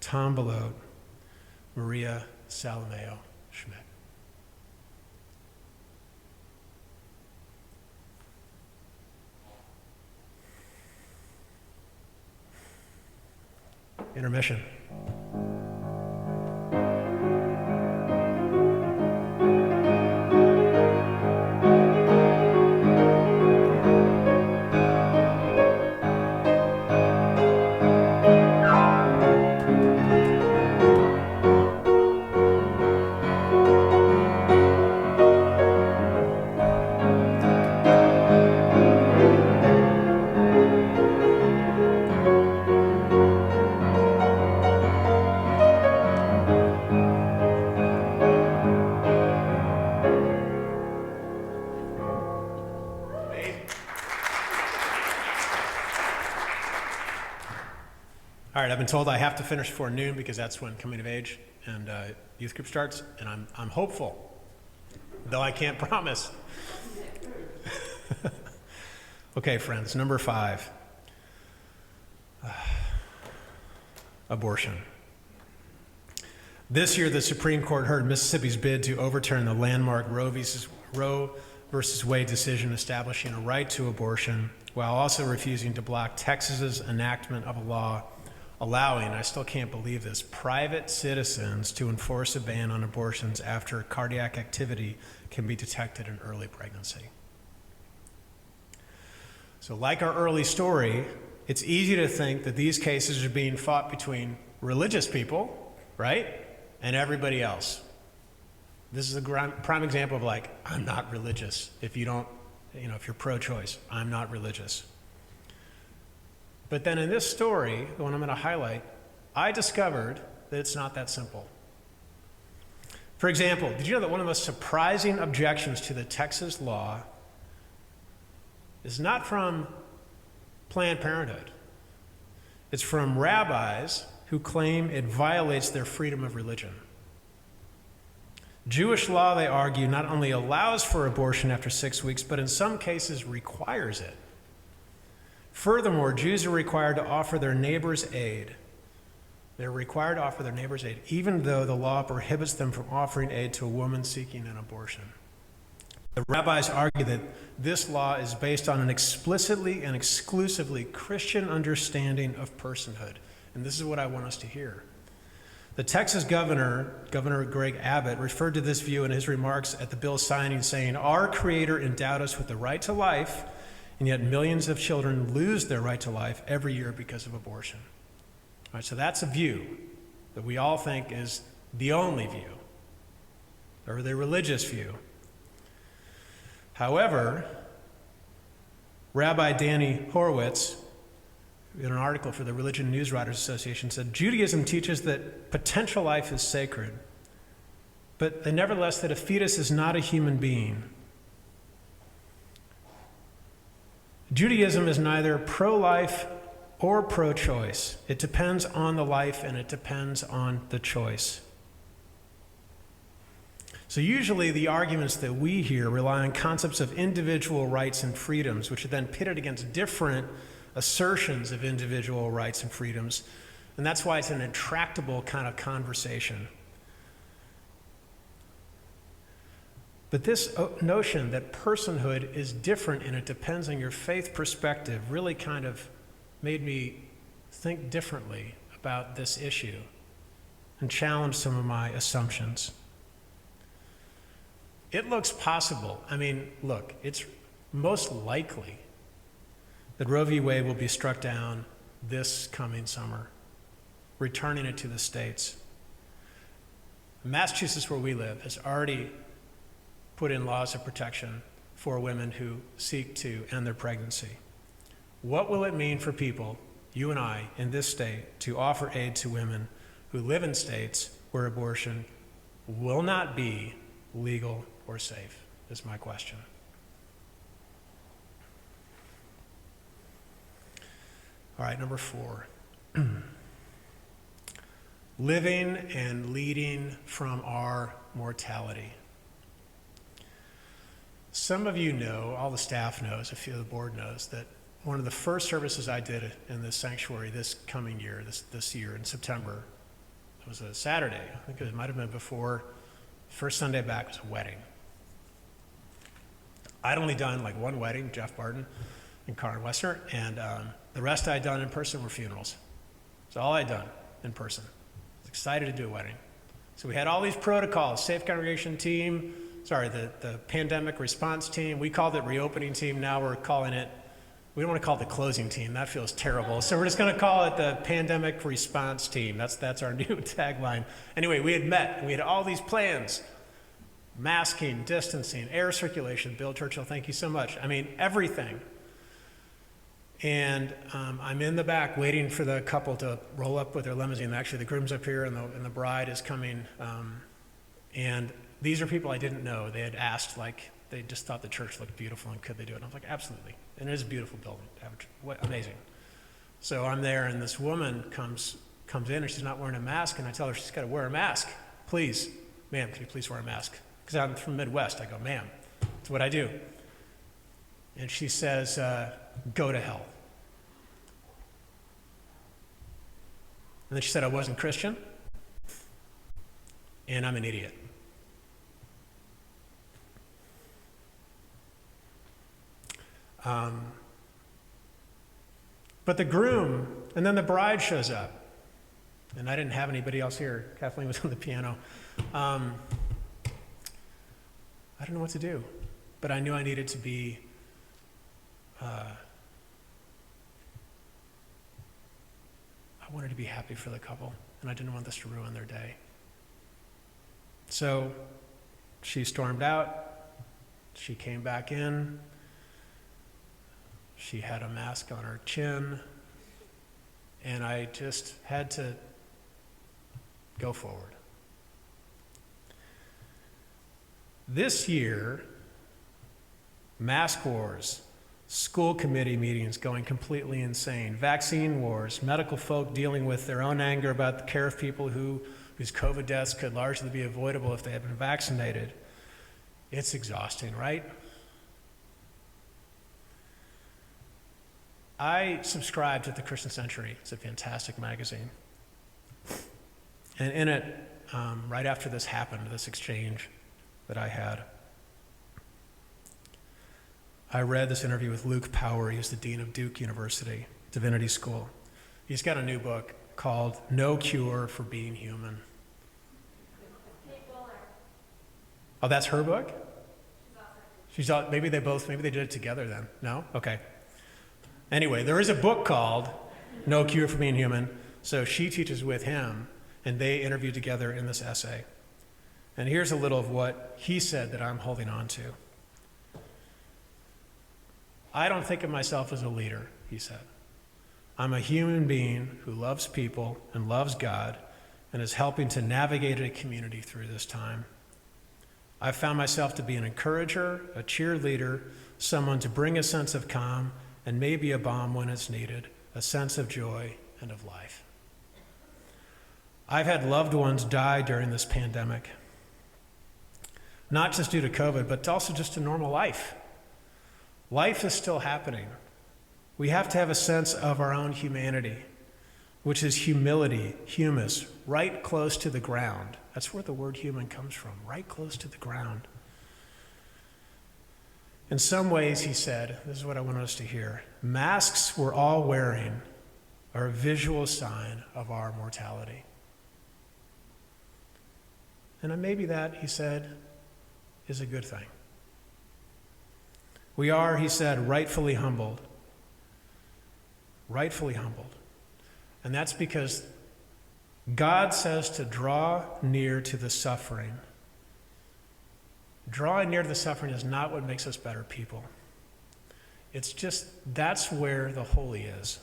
Tom Belote, Maria Salameo Schmidt. Intermission. All right, I've been told I have to finish before noon because that's when coming of age and youth group starts, and I'm hopeful, though I can't promise. Okay, friends, number 5, abortion. This year, the Supreme Court heard Mississippi's bid to overturn the landmark Roe versus Wade decision establishing a right to abortion, while also refusing to block Texas's enactment of a law allowing, I still can't believe this, private citizens to enforce a ban on abortions after cardiac activity can be detected in early pregnancy. So like our early story, it's easy to think that these cases are being fought between religious people, right, and everybody else. This is a prime example of like, I'm not religious. If you don't, if you're pro-choice, I'm not religious. But then in this story, the one I'm going to highlight, I discovered that it's not that simple. For example, did you know that one of the most surprising objections to the Texas law is not from Planned Parenthood? It's from rabbis who claim it violates their freedom of religion. Jewish law, they argue, not only allows for abortion after 6 weeks, but in some cases requires it. Furthermore, Jews are required to offer their neighbors aid. They're required to offer their neighbors aid, even though the law prohibits them from offering aid to a woman seeking an abortion. The rabbis argue that this law is based on an explicitly and exclusively Christian understanding of personhood. And this is what I want us to hear. The Texas Governor Greg Abbott, referred to this view in his remarks at the bill signing, saying, "Our Creator endowed us with the right to life, and yet millions of children lose their right to life every year because of abortion." All right, so that's a view that we all think is the only view, or the religious view. However, Rabbi Danny Horowitz, in an article for the Religion News Writers Association, said, "Judaism teaches that potential life is sacred, but nevertheless that a fetus is not a human being. Judaism is neither pro-life or pro-choice. It depends on the life and it depends on the choice." So usually the arguments that we hear rely on concepts of individual rights and freedoms, which are then pitted against different assertions of individual rights and freedoms. And that's why it's an intractable kind of conversation. But this notion that personhood is different and it depends on your faith perspective really kind of made me think differently about this issue and challenge some of my assumptions. It looks possible. Look, it's most likely that Roe v. Wade will be struck down this coming summer, returning it to the states. Massachusetts, where we live, has already put in laws of protection for women who seek to end their pregnancy. What will it mean for people, you and I, in this state, to offer aid to women who live in states where abortion will not be legal or safe, is my question. All right, number 4. Living and leading from our mortality. Some of you know, all the staff knows, a few of the board knows, that one of the first services I did in this sanctuary this coming year, this year in September, it was a Saturday. I think it might have been before first Sunday back was a wedding. I'd only done like one wedding, Jeff Barton and Karen Westner, and the rest I'd done in person were funerals. That's all I'd done in person. I was excited to do a wedding. So we had all these protocols, safe congregation team, the pandemic response team. We called it reopening team. Now we're calling it, we don't want to call it the closing team. That feels terrible. So we're just going to call it the pandemic response team. That's our new tagline. Anyway, we had met. We had all these plans. Masking, distancing, air circulation. Bill Churchill, thank you so much. I mean, everything. And I'm in the back waiting for the couple to roll up with their limousine. Actually, the groom's up here and the bride is coming. And these are people I didn't know. They had asked, like, they just thought the church looked beautiful and could they do it? And I was like, absolutely. And it is a beautiful building. What amazing. So I'm there and this woman comes in and she's not wearing a mask. And I tell her she's got to wear a mask. Please, ma'am, can you please wear a mask? Because I'm from the Midwest. I go, ma'am, that's what I do. And she says, go to hell. And then she said I wasn't Christian, and I'm an idiot. But the groom, and then the bride shows up, and I didn't have anybody else here. Kathleen was on the piano. I don't know what to do, but I knew I needed to be I wanted to be happy for the couple, and I didn't want this to ruin their day. So she stormed out. She came back in. She had a mask on her chin, and I just had to go forward. This year, mask wars, school committee meetings going completely insane, vaccine wars, medical folk dealing with their own anger about the care of people whose COVID deaths could largely be avoidable if they had been vaccinated. It's exhausting, right? I subscribe to the Christian Century. It's a fantastic magazine. And in it, right after this happened, this exchange that I had, I read this interview with Luke Power. He's the dean of Duke University Divinity School. He's got a new book called No Cure for Being Human. Oh, that's her book? Maybe they did it together then. No? Okay. Anyway, there is a book called No Cure for Being Human. So she teaches with him, and they interview together in this essay. And here's a little of what he said that I'm holding on to. I don't think of myself as a leader, he said. I'm a human being who loves people and loves God and is helping to navigate a community through this time. I've found myself to be an encourager, a cheerleader, someone to bring a sense of calm and maybe a balm when it's needed, a sense of joy and of life. I've had loved ones die during this pandemic, not just due to COVID, but also just to normal life. Life is still happening. We have to have a sense of our own humanity, which is humility, humus, right close to the ground. That's where the word human comes from, right close to the ground. In some ways, he said, this is what I want us to hear, masks we're all wearing are a visual sign of our mortality. And maybe that, he said, is a good thing. We are, he said, rightfully humbled. Rightfully humbled. And that's because God says to draw near to the suffering. Drawing near to the suffering is not what makes us better people. It's just, that's where the holy is.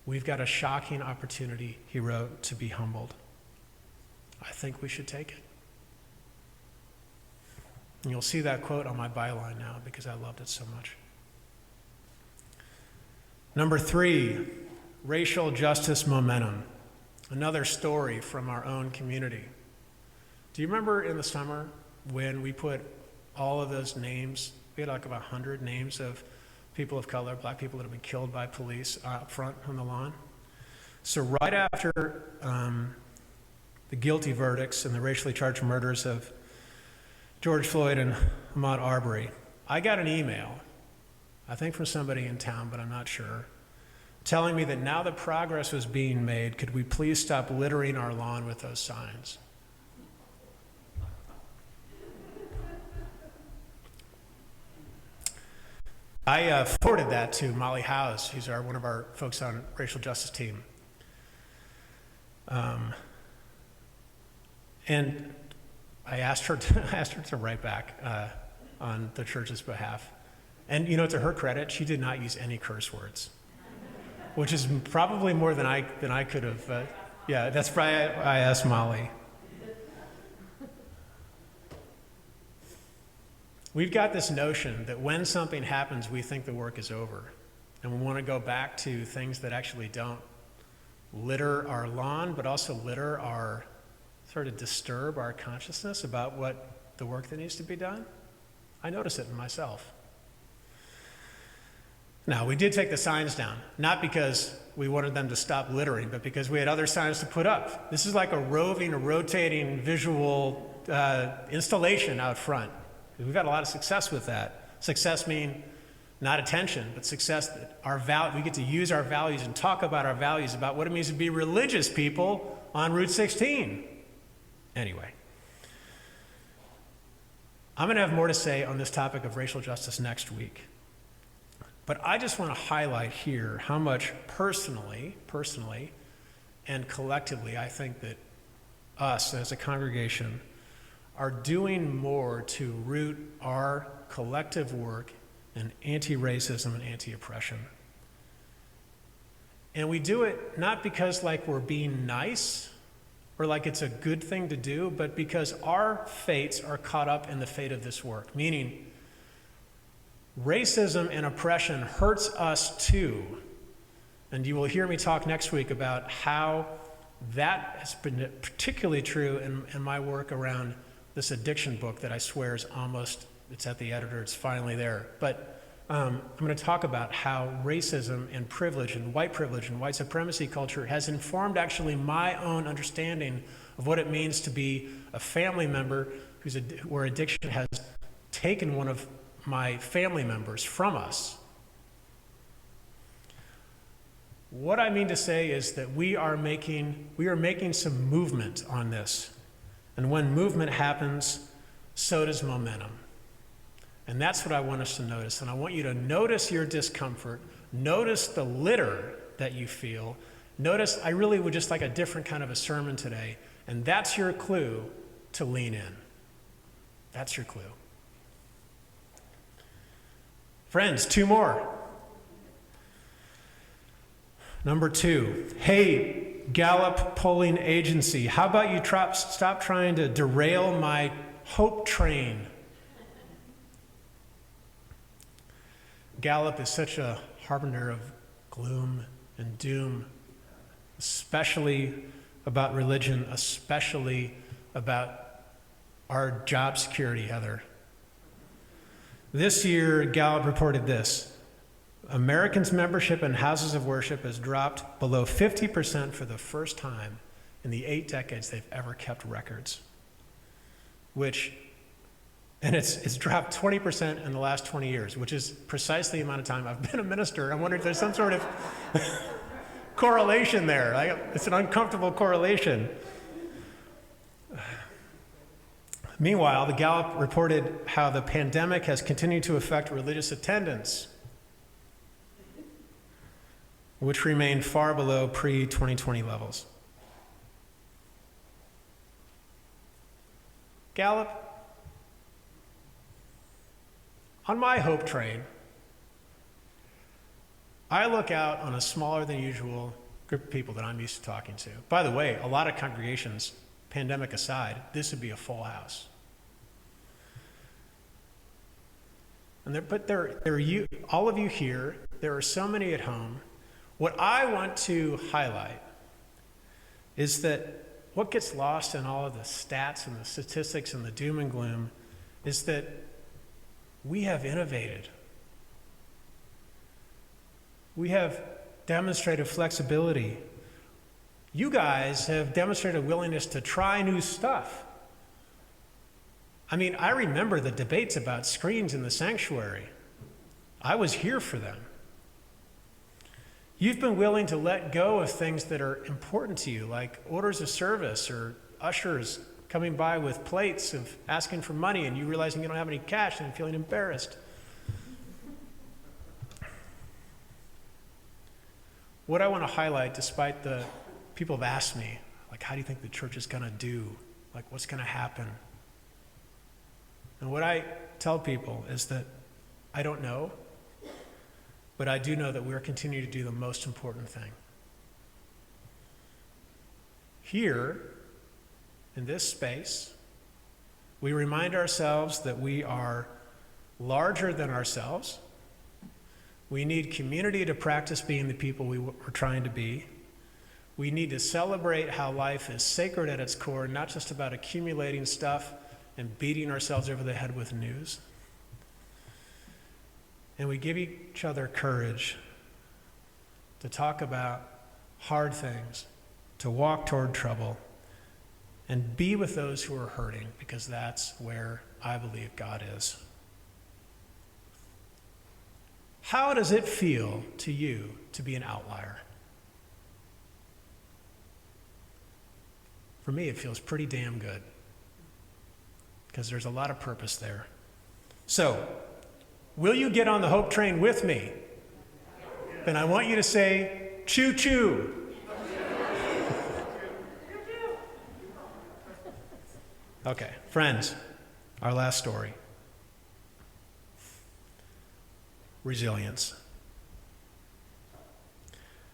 We've got a shocking opportunity, he wrote, to be humbled. I think we should take it. And you'll see that quote on my byline now because I loved it so much. Number 3, racial justice momentum. Another story from our own community. Do you remember in the summer when we put all of those names, we had like about 100 names of people of color, black people that have been killed by police out front on the lawn? So right after the guilty verdicts and the racially charged murders of George Floyd and Ahmaud Arbery, I got an email, I think from somebody in town, but I'm not sure, telling me that now that progress was being made, could we please stop littering our lawn with those signs? I forwarded that to Molly Howes, who's one of our folks on racial justice team. And I asked her to write back on the church's behalf. And you know, to her credit, she did not use any curse words, which is probably more than I could have. Yeah, that's why I asked Molly. We've got this notion that when something happens, we think the work is over. And we want to go back to things that actually don't litter our lawn, but also litter our, sort of disturb our consciousness about what the work that needs to be done. I notice it in myself. Now, we did take the signs down, not because we wanted them to stop littering, but because we had other signs to put up. This is like a rotating visual installation out front. We've had a lot of success with that. Success mean not attention, but success that we get to use our values and talk about our values, about what it means to be religious people on Route 16. Anyway, I'm going to have more to say on this topic of racial justice next week. But I just want to highlight here how much personally, and collectively, I think that us as a congregation are doing more to root our collective work in anti-racism and anti-oppression. And we do it not because like we're being nice or like it's a good thing to do, but because our fates are caught up in the fate of this work. Meaning, racism and oppression hurts us too. And you will hear me talk next week about how that has been particularly true in my work around this addiction book that I swear is almost, it's at the editor, it's finally there. But I'm going to talk about how racism and privilege and white supremacy culture has informed actually my own understanding of what it means to be a family member where addiction has taken one of my family members from us. What I mean to say is that we are making some movement on this. And when movement happens, so does momentum. And that's what I want us to notice. And I want you to notice your discomfort, notice the litter that you feel. Notice I really would just like a different kind of a sermon today. And that's your clue to lean in. That's your clue. Friends, 2 more. Number 2, hey, Gallup polling agency, how about you stop trying to derail my hope train? Gallup is such a harbinger of gloom and doom, especially about religion, especially about our job security, Heather. This year, Gallup reported this: Americans' membership in houses of worship has dropped below 50% for the first time in the 8 decades they've ever kept records. And it's dropped 20% in the last 20 years, which is precisely the amount of time I've been a minister. I wonder if there's some sort of correlation there. It's an uncomfortable correlation. Meanwhile, the Gallup reported how the pandemic has continued to affect religious attendance, which remained far below pre-2020 levels. Gallup, On my hope train, I look out on a smaller than usual group of people that I'm used to talking to. By the way, a lot of congregations, pandemic aside, this would be a full house. And all of you here, there are so many at home. What I want to highlight is that what gets lost in all of the stats and the statistics and the doom and gloom is that we have innovated. We have demonstrated flexibility. You guys have demonstrated a willingness to try new stuff. I mean, I remember the debates about screens in the sanctuary. I was here for them. You've been willing to let go of things that are important to you, like orders of service or ushers coming by with plates of asking for money and you realizing you don't have any cash and feeling embarrassed. What I want to highlight, despite the people have asked me, like, how do you think the church is going to do? Like, what's going to happen? And what I tell people is that I don't know, but I do know that we're continuing to do the most important thing. Here, in this space, we remind ourselves that we are larger than ourselves. We need community to practice being the people we're trying to be. We need to celebrate how life is sacred at its core, not just about accumulating stuff and beating ourselves over the head with news. And we give each other courage to talk about hard things, to walk toward trouble, and be with those who are hurting, because that's where I believe God is. How does it feel to you to be an outlier? For me, it feels pretty damn good, because there's a lot of purpose there. So, will you get on the hope train with me? Then I want you to say, choo-choo. Okay, friends, our last story. Resilience.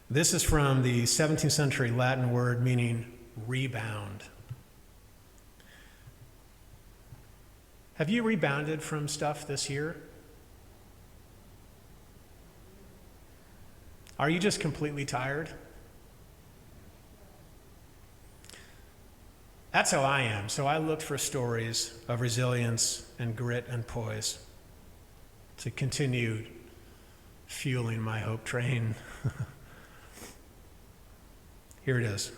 This is from the 17th century Latin word meaning rebound. Have you rebounded from stuff this year? Are you just completely tired? That's how I am. So I looked for stories of resilience and grit and poise to continue fueling my hope train. Here it is.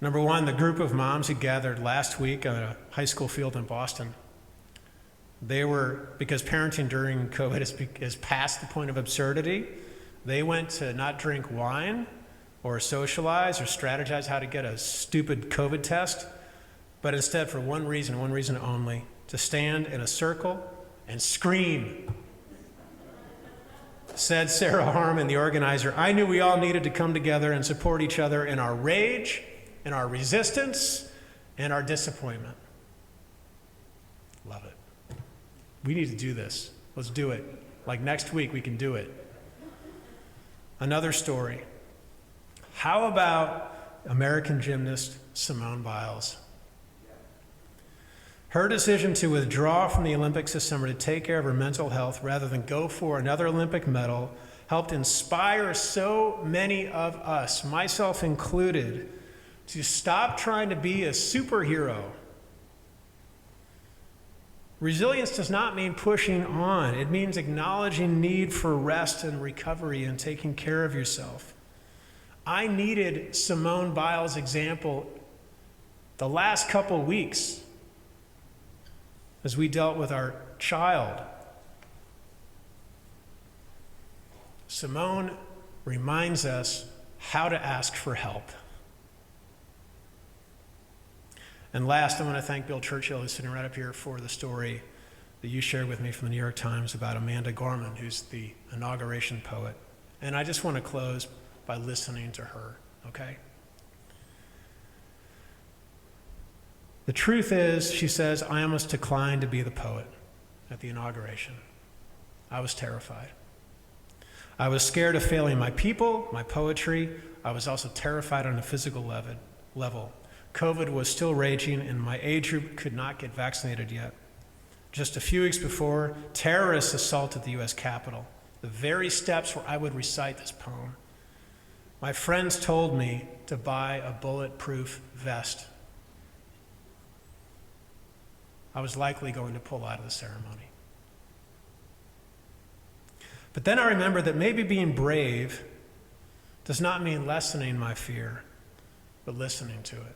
Number one, the group of moms who gathered last week on a high school field in Boston. They were, because parenting during COVID is past the point of absurdity, they went to not drink wine or socialize or strategize how to get a stupid COVID test, but instead for one reason only, to stand in a circle and scream. Said Sarah Harmon, the organizer, I knew we all needed to come together and support each other in our rage, in our resistance, and our disappointment. Love it. We need to do this. Let's do it. Like next week, we can do it. Another story. How about American gymnast Simone Biles? Her decision to withdraw from the Olympics this summer to take care of her mental health rather than go for another Olympic medal helped inspire so many of us, myself included, to stop trying to be a superhero. Resilience does not mean pushing on. It means acknowledging need for rest and recovery and taking care of yourself. I needed Simone Biles' example the last couple weeks as we dealt with our child. Simone reminds us how to ask for help. And last, I want to thank Bill Churchill, who's sitting right up here, for the story that you shared with me from the New York Times about Amanda Gorman, who's the inauguration poet. And I just want to close by listening to her, okay? The truth is, she says, I almost declined to be the poet. at the inauguration. I was terrified. I was scared of failing my people, my poetry. I was also terrified on a physical level. COVID was still raging, and my age group could not get vaccinated yet. Just a few weeks before, terrorists assaulted the U.S. Capitol, the very steps where I would recite this poem. My friends told me to buy a bulletproof vest. I was likely going to pull out of the ceremony. But then I remembered that maybe being brave does not mean lessening my fear, but listening to it.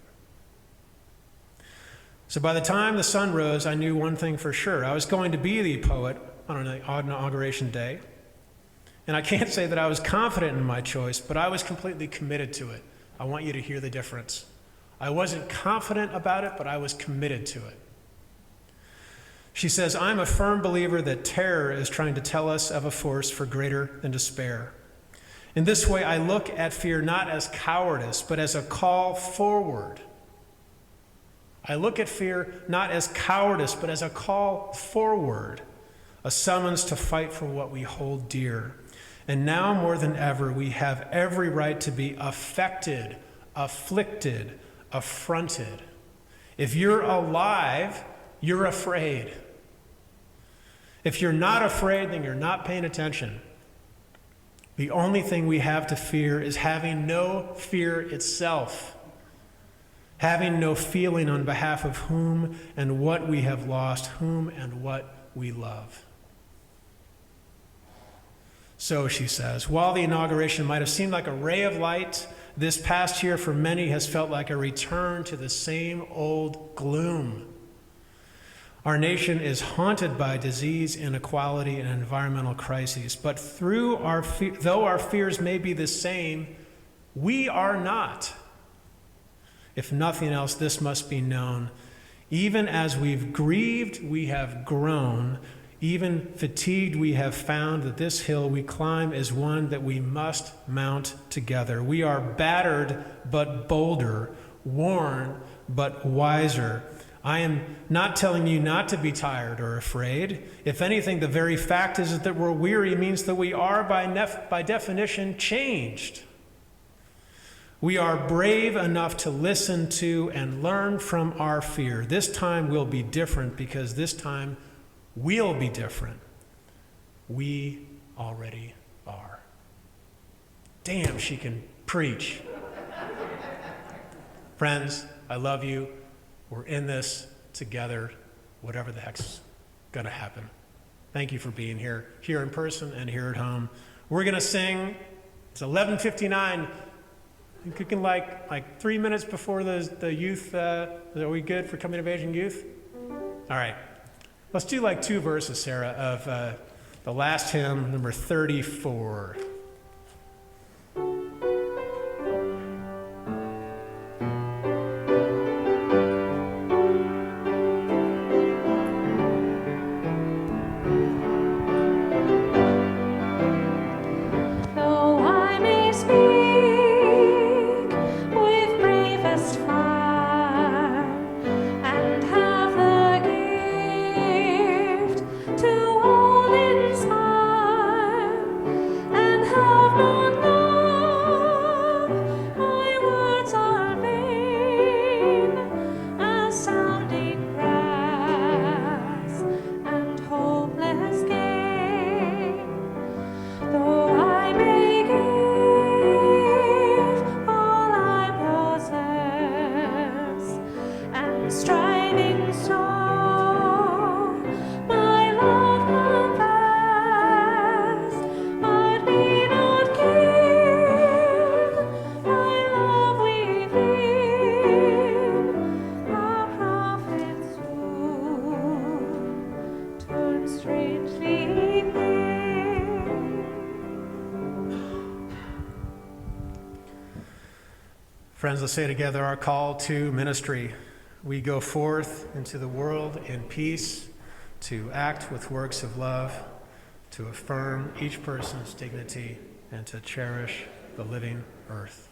So by the time the sun rose, I knew one thing for sure. I was going to be the poet on inauguration day. And I can't say that I was confident in my choice, but I was completely committed to it. I want you to hear the difference. I wasn't confident about it, but I was committed to it. She says, I'm a firm believer that terror is trying to tell us of a force for greater than despair. In this way, I look at fear not as cowardice, but as a call forward. I look at fear not as cowardice, but as a call forward, a summons to fight for what we hold dear. And now more than ever, we have every right to be affected, afflicted, affronted. If you're alive, you're afraid. If you're not afraid, then you're not paying attention. The only thing we have to fear is having no fear itself, having no feeling on behalf of whom and what we have lost, whom and what we love. So, she says, while the inauguration might have seemed like a ray of light, this past year for many has felt like a return to the same old gloom. Our nation is haunted by disease, inequality, and environmental crises. But though our fears may be the same, we are not. If nothing else, this must be known. Even as we've grieved, we have grown. Even fatigued, we have found that this hill we climb is one that we must mount together. We are battered, but bolder, worn, but wiser. I am not telling you not to be tired or afraid. If anything, the very fact is that we're weary means that we are, by definition, changed. We are brave enough to listen to and learn from our fear. This time will be different because this time we'll be different. We already are. Damn, she can preach. Friends, I love you. We're in this together, whatever the heck's going to happen. Thank you for being here in person and here at home. We're going to sing. It's 11:59. I'm cooking like 3 minutes before the youth. Are we good for coming of age and youth? All right. Let's do like 2 verses, Sarah, of the last hymn, number 34. Friends, let's say together our call to ministry. We go forth into the world in peace, to act with works of love, to affirm each person's dignity, and to cherish the living earth.